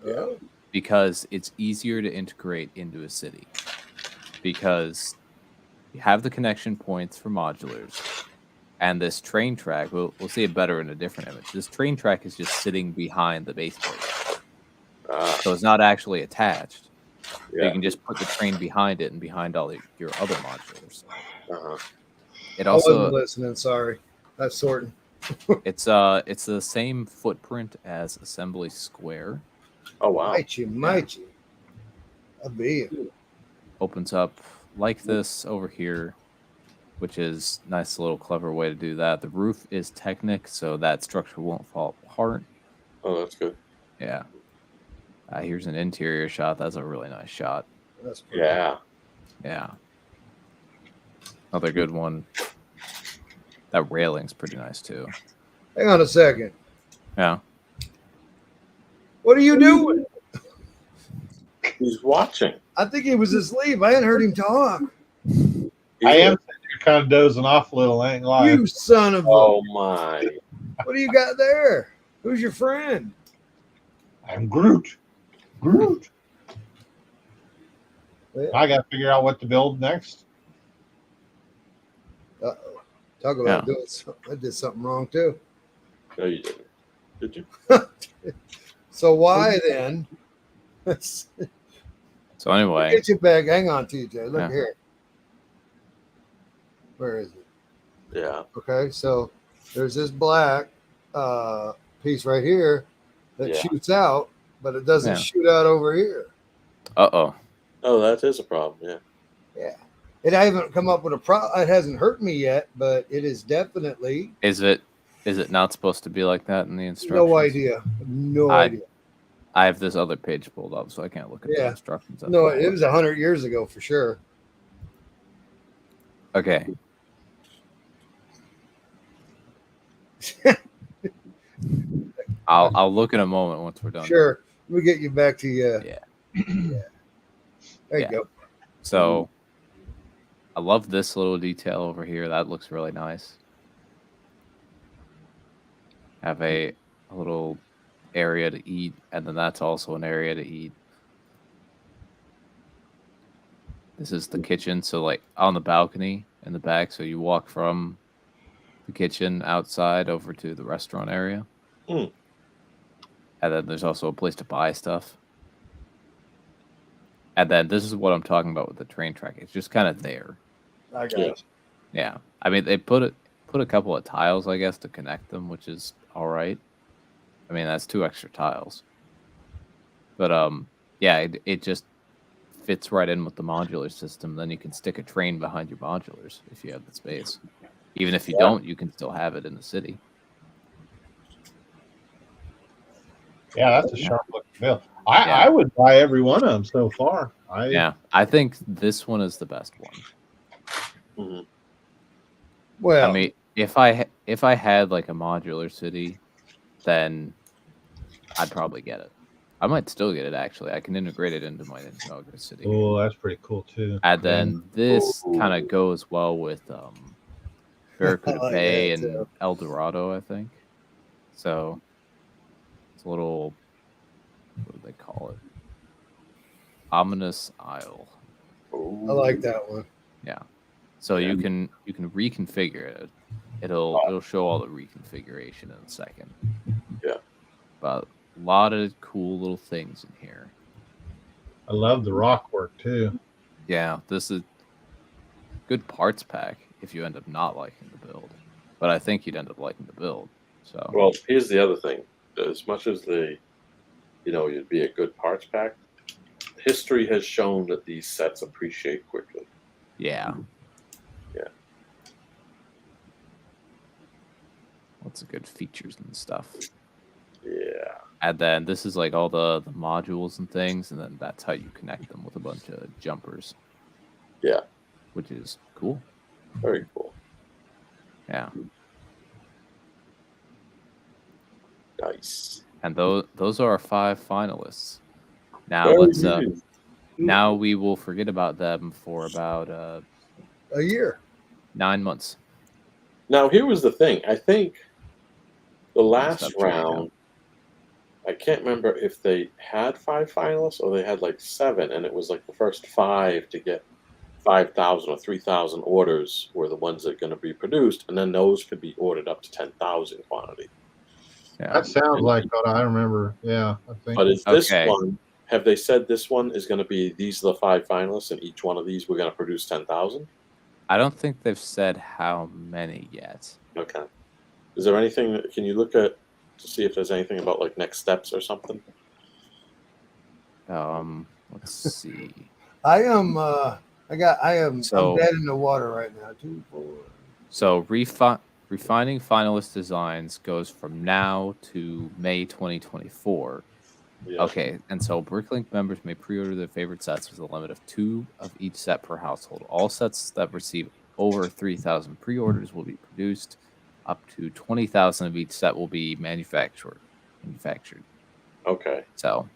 Yeah. because it's easier to integrate into a city. Because you have the connection points for modulars, and this train track, we'll see it better in a different image. This train track is just sitting behind the base plate. So it's not actually attached. So you Yeah. can just put the train behind it and behind all your other modulars. Uh-huh. It I wasn't also listening. Sorry. That's sorting. it's the same footprint as Assembly Square. Oh, wow. Might you. I'll be it. Opens up like this over here, which is nice little clever way to do that. The roof is Technic, so that structure won't fall apart. Oh, that's good. Yeah. Here's an interior shot. That's a really nice shot. That's pretty Yeah. Yeah. Another good one. That railing's pretty nice too. Hang on a second. Yeah. What are you doing? He's watching. I think he was asleep. I hadn't heard him talk. I am kind of dozing off a little. I ain't lying. You son of a. Oh, my. What do you got there? Who's your friend? I'm Groot. Groot. Yeah. I got to figure out what to build next. Uh-oh. Talk about doing something. I did something wrong too. No, you didn't. Did you? So why then? So anyway, Get your bag. Hang on, TJ. Look Yeah. here. Where is it? Yeah. Okay, so there's this black piece right here that Yeah. shoots out, but it doesn't Yeah. shoot out over here. uh-oh. Oh, that is a problem. Yeah. Yeah. It I haven't come up with a problem. It hasn't hurt me yet, but it is definitely Is it not supposed to be like that in the instructions? no idea. No idea. I have this other page pulled up, so I can't look at the Yeah. instructions. No, it was 100 years ago for sure. Okay. I'll look in a moment once we're done. Sure. We'll get you back to you. Yeah. There you Yeah. go. So I love this little detail over here. That looks really nice. Have a little area to eat, and then that's also an area to eat. This is the kitchen, so like on the balcony in the back, so you walk from the kitchen outside over to the restaurant area. Mm. And then there's also a place to buy stuff. And then this is what I'm talking about with the train track. It's just kind of there. I got Yeah. it. Yeah. I mean, they put a couple of tiles, I guess, to connect them, which is all right. I mean, that's 2 extra tiles. But yeah, it just fits right in with the modular system. Then you can stick a train behind your modulars if you have the space. Even if you don't, you can still have it in the city. Yeah, that's a sharp looking bill. Yeah. I would buy every one of them so far. Yeah, I think this one is the best one. Mhm. Well, I mean, if I had like a modular city, then I'd probably get it. I might still get it actually. I can integrate it into my modular city. Oh, that's pretty cool too. And then this Ooh. kind of goes well with Barracuda I like Bay that, and too. El Dorado, I think. So it's a little, what do they call it? Ominous Isle. I like that one. Yeah. So you can reconfigure it. It'll show all the reconfiguration in a second. Yeah. But a lot of cool little things in here. I love the rock work too. Yeah, this is good parts pack if you end up not liking the build. But I think you'd end up liking the build. So Well, here's the other thing. As much as you'd be a good parts pack, history has shown that these sets appreciate quickly. yeah. Yeah. Lots of good features and stuff. Yeah. And then this is like all the modules and things, and then that's how you connect them with a bunch of jumpers. Yeah. Which is cool. Very cool. Yeah. Nice. And those are our 5 finalists. Now Very let's good. now we will forget about them for about A year. 9 months. Now, here was the thing. I think the last Stop checking out. round, I can't remember if they had 5 finalists or they had like 7, and it was like the first 5 to get 5,000 or 3,000 orders were the ones that are going to be produced, and then those could be ordered up to 10,000 quantity. Yeah. That sounds like what I remember. Yeah, I think. But is this Okay. one? Have they said this one is going to be? These are the 5 finalists, and each one of these we're going to produce 10,000. I don't think they've said how many yet. Okay. Is there anything that can you look at to see if there's anything about like next steps or something? Let's see. I am. I'm So- dead in the water right now. 2, 4. So refining finalist designs goes from now to May 2024. Yeah. Okay, and so Bricklink members may pre-order their favorite sets with a limit of 2 of each set per household. All sets that receive over 3,000 pre-orders will be produced. Up to 20,000 of each set will be manufactured. Okay. So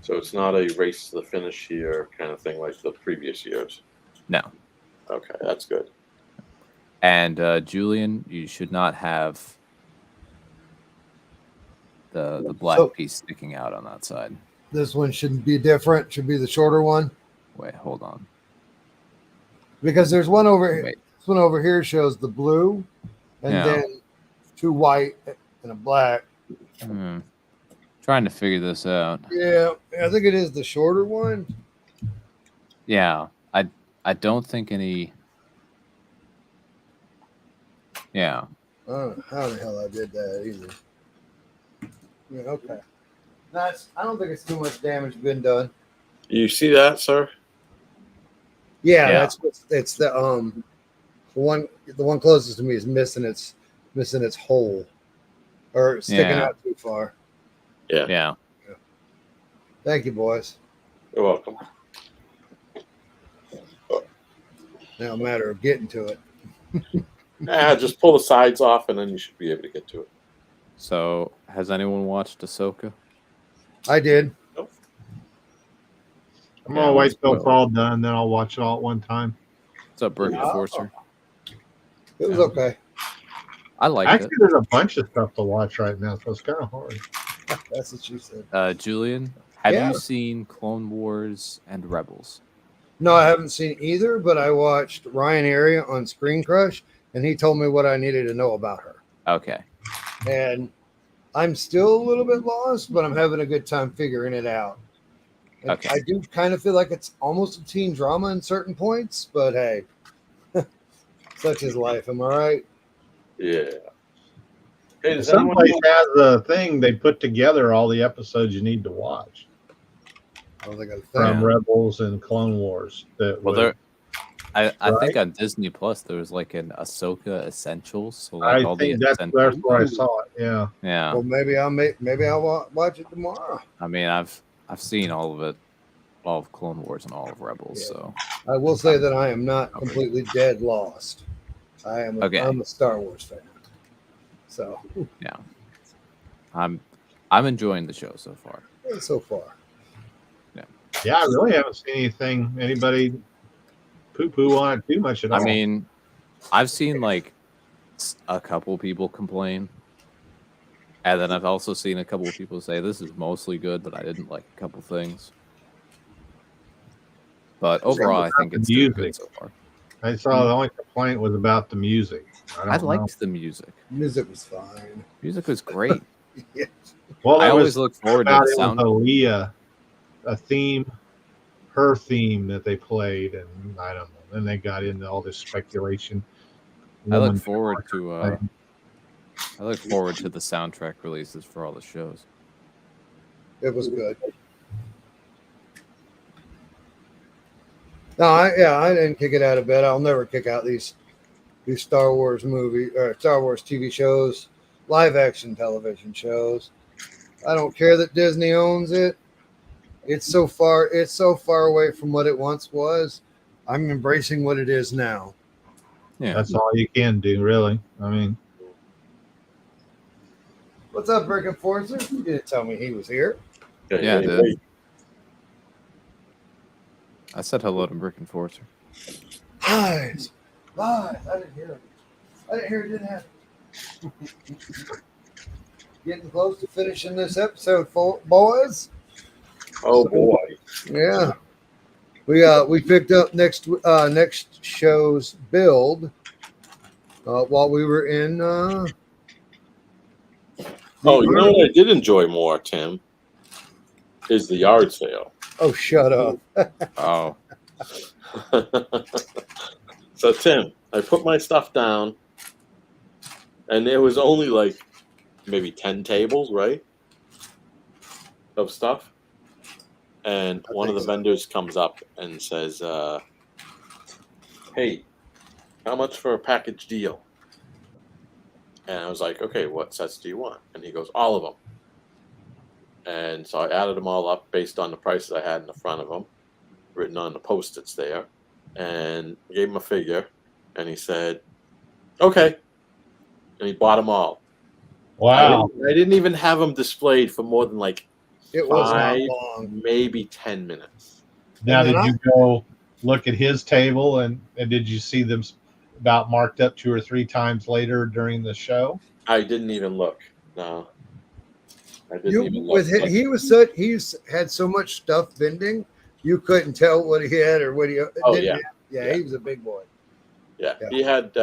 So it's not a race to the finish here kind of thing like the previous years. no. Okay, that's good. And Julian, you should not have the black So- piece sticking out on that side. This one shouldn't be different. Should be the shorter one Wait, hold on. because there's one over here. Wait. This one over here shows the blue, and Yeah. then 2 white and a black. Trying to figure this out. Yeah, I think it is the shorter one. Yeah, I don't think any. Yeah, I don't know how the hell I did that either. Yeah, okay. Nice. I don't think it's too much damage been done. You see that, sir? Yeah, Yeah. it's the one closest to me is missing its hole or sticking Yeah. out too far. yeah. Thank you, boys. You're welcome. Now a matter of getting to it. Just pull the sides off, and then you should be able to get to it. So, has anyone watched Ahsoka? I did. Nope. I'm Yeah, gonna wait till well- it's all done, then I'll watch it all at one time. What's up, Brick Yeah. Enforcer? It was okay. I liked Actually, there's a bunch of stuff to watch right now, so it's kind of hard. That's what you said. it. Julian, have Yeah. you seen Clone Wars and Rebels? No, I haven't seen either, but I watched Ryan Area on Screen Crush, and he told me what I needed to know about her. Okay. And I'm still a little bit lost, but I'm having a good time figuring it out. And Okay. I do kind of feel like it's almost a teen drama in certain points, but hey, such is life. Am I right? Yeah. Hey, does Some anyone place has a thing they put together all the episodes you need to watch I don't think I from Yeah. Rebels and Clone Wars. That Well, would, I think Right? on Disney Plus there was like an Ahsoka Essentials, so like I all the think that's essentials. where I saw it. Yeah. Yeah, Well, maybe I'll watch it tomorrow. I mean I've seen all of it, all of Clone Wars and all of Rebels. Yeah. So I will say that I am not Okay. completely dead lost. Okay. I'm a Star Wars fan. So yeah, I'm enjoying the show so far. so far. Yeah, I really haven't seen anybody poo-poo on it too much at all. I mean, I've seen like a couple people complain, and then I've also seen a couple of people say this is mostly good, but I didn't like a couple things. But overall, I think it's doing good music. so far. I saw the only complaint was about the music. I don't know. liked the music. Music was fine. Music was great. Yeah. Well, I there always was look forward to about the it sound. with Aaliyah, a theme, her theme that they played, and I don't know. Then they got into all this speculation. I look Woman forward to thing. the soundtrack releases for all the shows. It was good. No, I didn't kick it out of bed. I'll never kick out these Star Wars movie or Star Wars TV shows, live action television shows. I don't care that Disney owns it. It's so far away from what it once was. I'm embracing what it is now. Yeah, That's all you can do, really. I mean, What's up, Brick and Forcer? You didn't tell me he was here. Yeah, dude. I said hello to Brick and Forcer. Lies. I didn't hear it. It didn't happen. Getting close to finishing this episode, boys. Oh boy. Yeah. We picked up next show's build while we were in. Oh, you know what I did enjoy more, Tim, is the yard sale. Oh, shut up! Oh, So, Tim, I put my stuff down, and there was only like maybe 10 tables, right, of stuff. And one of the vendors comes up and says, hey, how much for a package deal? And I was like, okay, what sets do you want? And he goes, all of them. And so I added them all up based on the prices I had in the front of them, written on the Post-its there, and gave him a figure. And he said, okay. And he bought them all. wow. I didn't even have them displayed for more than like It was not 5, long. maybe 10 minutes. Now, And did then you go look at his table and did you see them about marked up 2 or 3 times later during the show? I didn't even look. No, I didn't even look. With him, he's had so much stuff vending, you couldn't tell what he had or what he. Oh, didn't yeah. have. He was a big boy. Yeah, Yeah. he had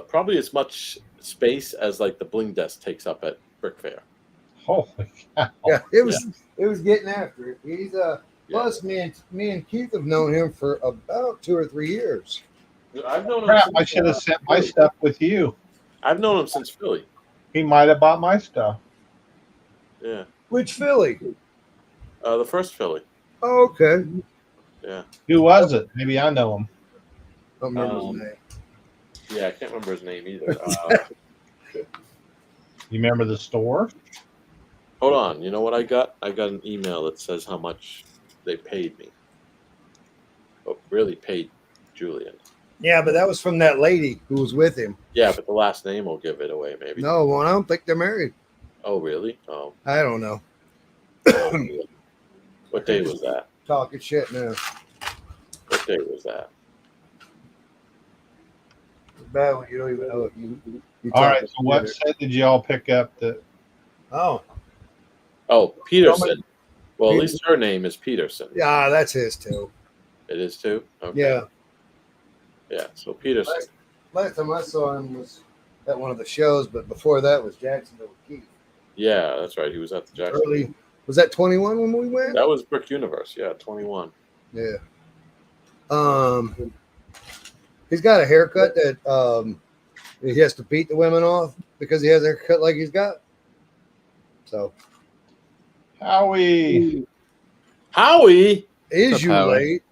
probably as much space as like the bling desk takes up at Brick Fair. Holy cow. Yeah, it was getting after it. He's plus me and Keith have known him for about 2 or 3 years. I've known him. Crap, Since, I should have sent my stuff with you. I've known him since Philly. He might have bought my stuff. Yeah, Which Philly? the first Philly. Oh, okay. Yeah, Who was it? Maybe I know him. Don't remember his Um, name. yeah, I can't remember his name either. You remember the store? Hold on, you know what I got? I got an email that says how much they paid me. Oh, really paid Julian. Yeah, but that was from that lady who was with him. Yeah, but the last name will give it away, maybe. No, well, I don't think they're married. Oh, really? Oh. I don't know. What day was that? Talking shit now. What day was that? It's bad when you don't even know it. You All talk right. to So what computer. set did y'all pick up? That Oh, Oh, Peterson. Well, at least her name is Peterson. yeah, that's his too. It is too? Okay. Yeah. Yeah, so Peterson. Last time I saw him was at one of the shows, but before that was Jacksonville with Keith. Yeah, that's right. He was at the Jackson. Early, was that 21 when we went? That was Brick Universe. Yeah, 21. Yeah. He's got a haircut that he has to beat the women off because he has a haircut like he's got. So Howie. is What's you up, Howie? late?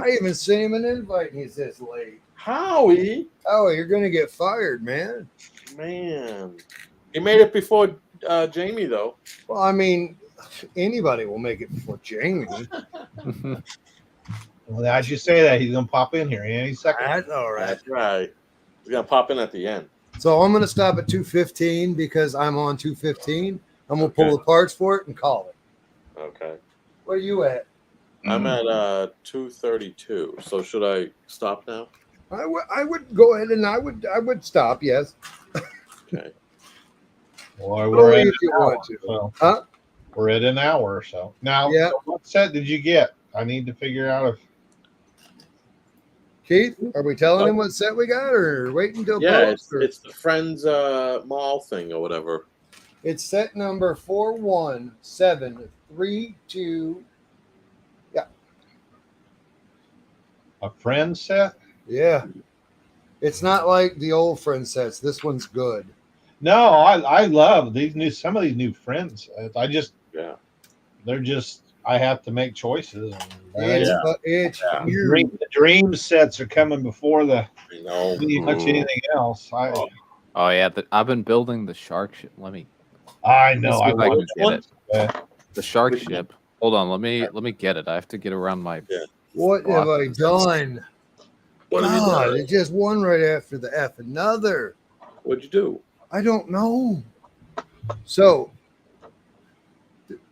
I even sent him an invite and he says late. Howie, Oh, you're gonna get fired, man. man, he made it before Jamie though. Well, I mean, anybody will make it before Jamie. Well, as you say that, he's gonna pop in here any second. That's all right. That's right. He's gonna pop in at the end. So I'm gonna stop at 215 because I'm on 215. I'm gonna pull the parts for it and call it. Okay. Where you at? I'm at 232. So should I stop now? I would go ahead and I would stop. Yes. Okay. Well, But we're only at if you an hour, want to. so Huh? we're at an hour or so. Now, Yeah. so what set did you get? I need to figure out if Keith, are we telling him what set we got, or wait until Yeah, post? Or? it's the Friends Mall thing or whatever. It's set number 41732. a friend set. Yeah. It's not like the old friend sets. This one's good. No, I love some of these new friends. Yeah. They're just I have to make choices. And It's Yeah. huge. the dream sets are coming before the I know. pretty much anything else. Oh. Oh yeah, I've been building the shark ship. Let me I know. see if I can get it. Yeah. The shark Which ship. Hold on, let me get it. I have to get around my. Yeah. What have I done? What have you God, done? it just one right after the F. Another. What'd you do? I don't know. So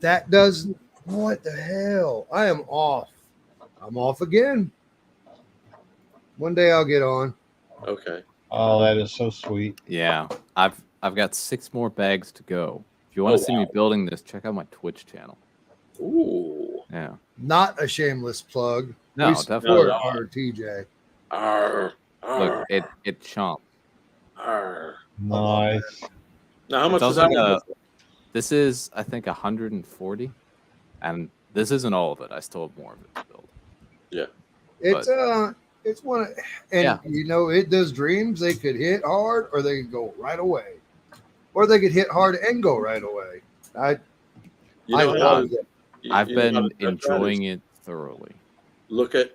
that does what the hell? I am off. I'm off again. One day I'll get on. Okay. Oh, that is so sweet. Yeah, I've got 6 more bags to go. If you want to see me building this, check out my Twitch channel. Ooh. Yeah. Not a shameless plug. No, We definitely. support No. our TJ. Arr, arr, Look, it chomp. arr. Nice. Now, how much It's is also that? This is, I think, 140, and this isn't all of it. I still have more of it to build. It's one of, and Yeah. you know, it does dreams. They could hit hard or they could go right away. Or they could hit hard and go right away. You know love how- it. I've you know how been to judge that enjoying is it thoroughly.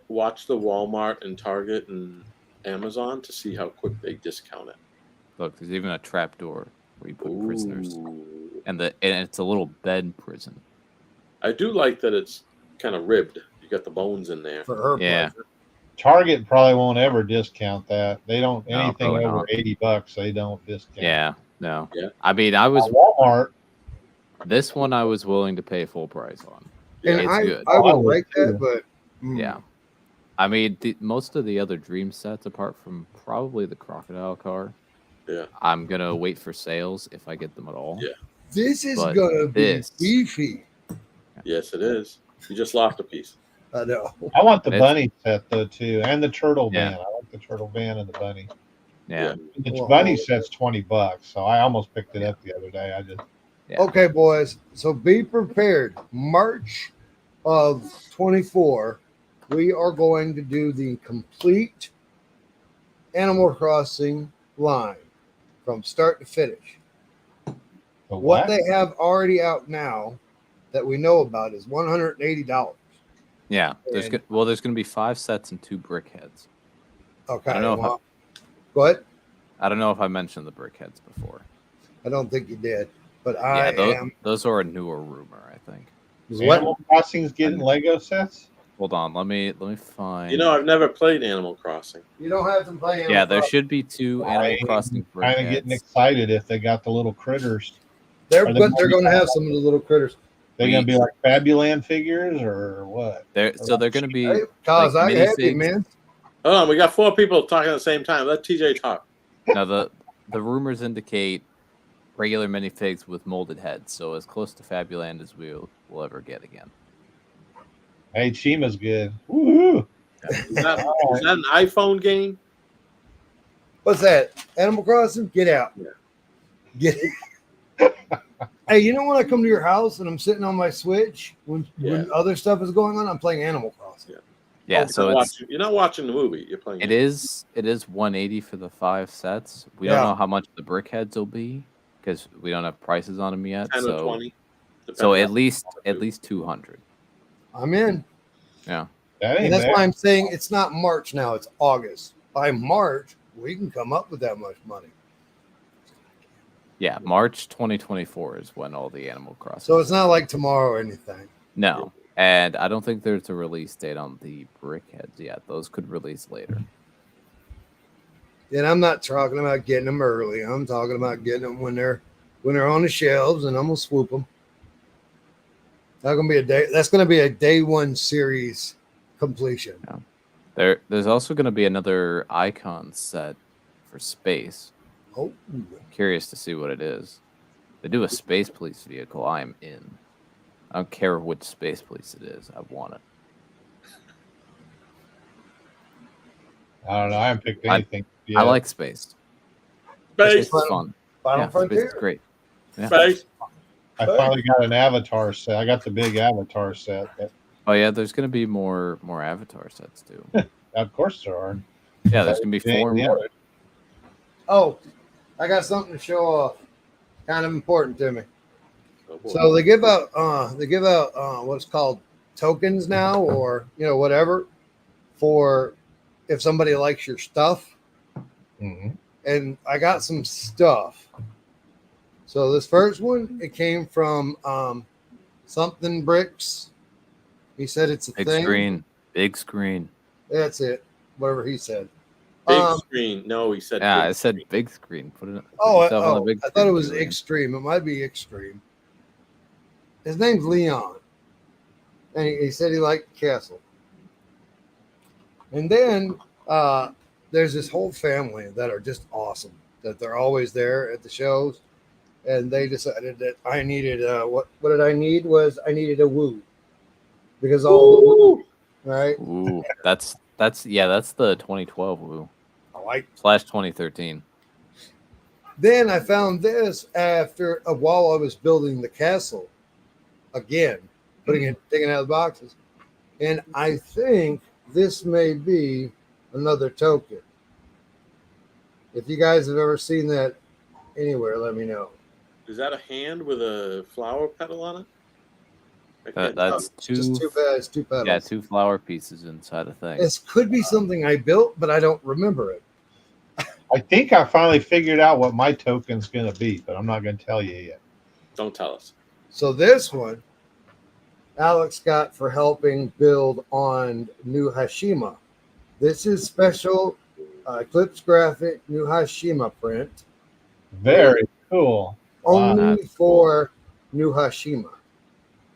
watch the Walmart and Target and Amazon to see how quick they discount it. Look, there's even a trap door where you put prisoners, Ooh. and it's a little bed prison. I do like that it's kind of ribbed. You got the bones in there. For her Yeah. pleasure. Target probably won't ever discount that. They don't No, anything probably over not. $80. They don't discount. Yeah, no. Yeah. I mean, I was Walmart. this one I was willing to pay full price on. And It's good. I would I would like too. that, but Yeah. I mean, most of the other dream sets, apart from probably the crocodile car, Yeah. I'm gonna wait for sales if I get them at all. Yeah. this is But gonna be this- beefy. Yes, it is. You just lost a piece. I know. I want the It's- bunny set though too, and the turtle Yeah. van. I like the turtle van and the bunny. Yeah. The Well, bunny set's $20, so I almost picked it up the other day. I just Yeah. Okay, boys. So be prepared. March of 24, we are going to do the complete Animal Crossing line from start to finish. the What they have already out now that we know about is $180. Yeah. There's And- there's gonna be 5 sets and 2 brick heads. Okay. I don't know if well, what? I don't know if I mentioned the brick heads before. I don't think you did, but Yeah, I am. those are a newer rumor, I think. What? Animal Crossing's getting Lego sets. Hold on, let me find. You know, I've never played Animal Crossing. You don't have to play. yeah, there should be 2 Animal Crossing brick Kind of getting heads. excited if they got the little critters. They're Are they but they're going to have some of the little critters. They're gonna be like Fabuland figures or what? They're going to be. Hey, cause like I have you, minifigs. man. Hold on, we got 4 people talking at the same time. Let TJ talk. Now the rumors indicate regular minifigs with molded heads, so as close to Fabuland as we'll ever get again. Hey, Chima's good. Woohoo! Is that an iPhone game? What's that? Animal Crossing? Get out. Yeah. Get. Hey, you know when I come to your house and I'm sitting on my Switch when other stuff is going on, I'm playing Animal Crossing. Yeah, Oh, so you're not watching the movie. You're playing. it is 180 for the 5 sets. We don't know how much the brickheads will be because we don't have prices on them yet. 10 so or 20. so depending at on least what you at do. least 200. I'm in. Yeah. That And ain't that's bad. why I'm saying it's not March now, it's August. By March, we can come up with that much money. Yeah, March 2024 is when all the Animal Crossing. So it's not like tomorrow or anything. No. And I don't think there's a release date on the brickheads yet. Those could release later. And I'm not talking about getting them early. I'm talking about getting them when they're on the shelves, and I'm gonna swoop them. That's gonna be a day one series completion. Yeah. There's also going to be another icon set for space. Oh, Curious to see what it is. They do a space police vehicle. I am in. I don't care which space police it is. I want it. I don't know. I haven't picked I- anything yet. I like space. Space. It's fun. Final Yeah, space is Frontier. great. Yeah. Space. I finally got an Avatar set. I got the big Avatar set. Oh yeah, there's going to be more Avatar sets too. Of course there are. Yeah, there's going to be 4 Yeah. more. Oh, I got something to show off. Kind of important to me. Oh, boy. So they give out what's called tokens now, or whatever, for if somebody likes your stuff. Mhm. And I got some stuff. So this first one, it came from something bricks. He said it's a Big thing. screen. Big screen. That's it. Whatever he said. Big screen. No, he said. Yeah, big I said screen. big screen. Put it. Oh, yourself on the big I thought screen, it was Julian. Extreme. It might be Extreme. His name's Leon. And he said he liked Castle. And then there's this whole family that are just awesome. That they're always there at the shows. And they decided that I needed what did I need? I needed a woo. Because all right. Ooh, that's the 2012 Woo I like. / 2013. Then I found this after while I was building the castle again, taking it out of the boxes. And I think this may be another token. If you guys have ever seen that anywhere, let me know. Is that a hand with a flower petal on it? I can't That's tell. Just two petals. Yeah, 2 flower pieces inside a thing. This could be something I built, but I don't remember it. I think I finally figured out what my token's going to be, but I'm not going to tell you yet. Don't tell us. So this one, Alex got for helping build on New Hashima. This is special Eclipse graphic New Hashima print, Very cool. Wow, only that's for New Hashima.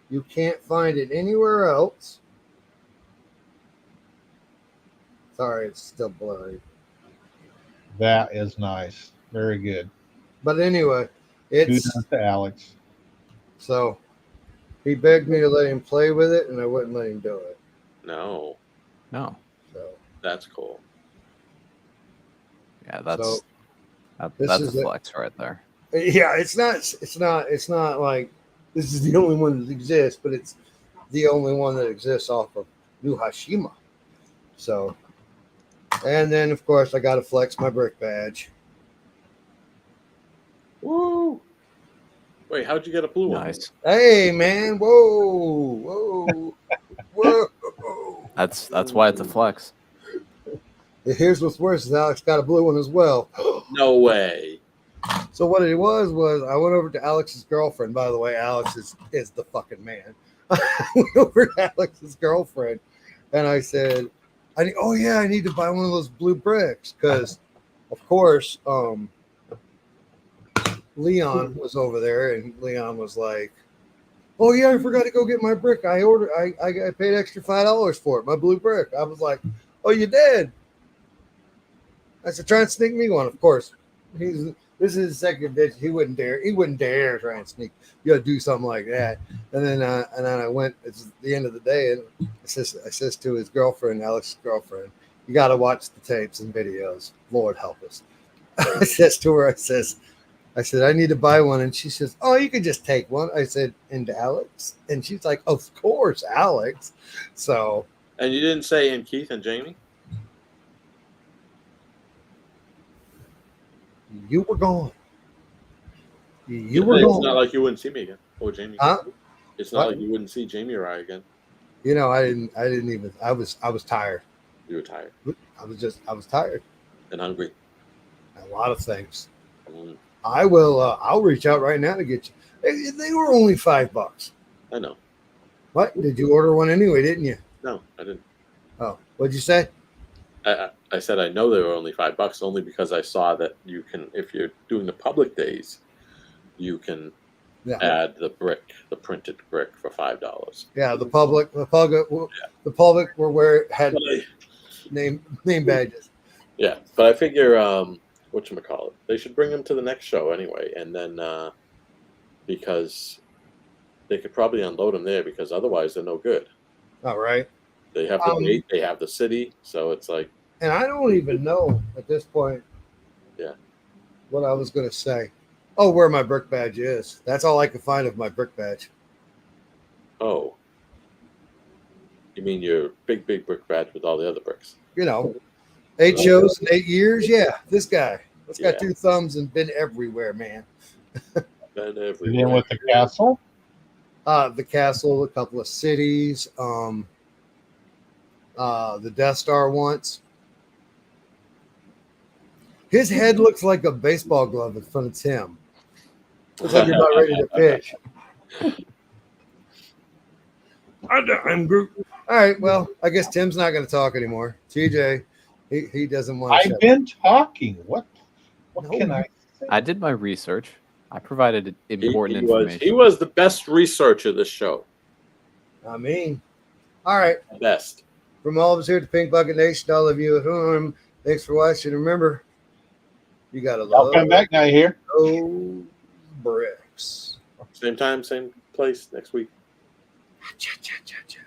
You can't find it anywhere else. Sorry, it's still blurry. That is nice. Very good. But anyway, it's Kudos to Alex. so he begged me to let him play with it, and I wouldn't let him do it. No, No. So that's cool. Yeah, that's So, this that's is a it. flex right there. yeah, it's not like this is the only one that exists, but it's the only one that exists off of New Hashima. So, and then of course I got to flex my brick badge. Woo! Wait, how'd you get a blue one? Nice. Hey man, whoa. That's why it's a flex. Here's what's worse: is Alex got a blue one as well. No way. So what it was I went over to Alex's girlfriend. By the way, Alex is the fucking man. I went over to Alex's girlfriend, and I said, I need to buy one of those blue bricks because, of course, Leon was over there, and Leon was like, "Oh yeah, I forgot to go get my brick. I paid extra $5 for it, my blue brick." I was like, "Oh, you did?" I said, "Try and sneak me one." Of course, this is his second ditch. He wouldn't dare try and sneak. You got to do something like that. And then I went. It's the end of the day, and I says to his girlfriend, Alex's girlfriend, "You got to watch the tapes and videos. Lord help us." I says to her, I said, I need to buy one. And she says, oh, you could just take one. I said, and Alex? And she's like, of course, Alex. So. And you didn't say in Keith and Jamie? You were gone. You were It's gone. not like you wouldn't see me again. Or Jamie. Huh? It's not What? like you wouldn't see Jamie or I again. You know, I didn't even, I was tired. You were tired I was tired. and hungry. A lot of things. Mm, I'll reach out right now to get you. They were only $5. I know. What? Did you order one anyway, didn't you? No, I didn't. Oh, what'd you say? I said I know they were only $5 only because I saw that you can, if you're doing the public days, you can add the printed brick for $5. Yeah, the public were where it had name badges. Yeah, but I figure whatchamacallit, they should bring them to the next show anyway, and then because they could probably unload them there because otherwise they're no good. All right. They have the date, they have the city, so it's like. And I don't even know at this point. Yeah. What I was going to say. Oh, where my brick badge is. That's all I could find of my brick badge. Oh. You mean your big brick badge with all the other bricks? You know, 8 shows in 8 years. Yeah, this guy. It's got Yeah. 2 thumbs and been everywhere, man. Been And everywhere. then with the castle. The castle, a couple of cities, the Death Star once. His head looks like a baseball glove in front of Tim. Looks like you're about ready to pitch. I'm Groot. All right, well, I guess Tim's not going to talk anymore. TJ, he doesn't want to. I've been talking. What No. can I say? I did my research. I provided important information. He was the best researcher of this show. I mean, all right. Best. From all of us here at the Pink Bucket Nation, all of you at home, thanks for watching. Remember, you got to I'll love come back now here. those bricks. Same time, same place next week. Cha, cha, cha, cha.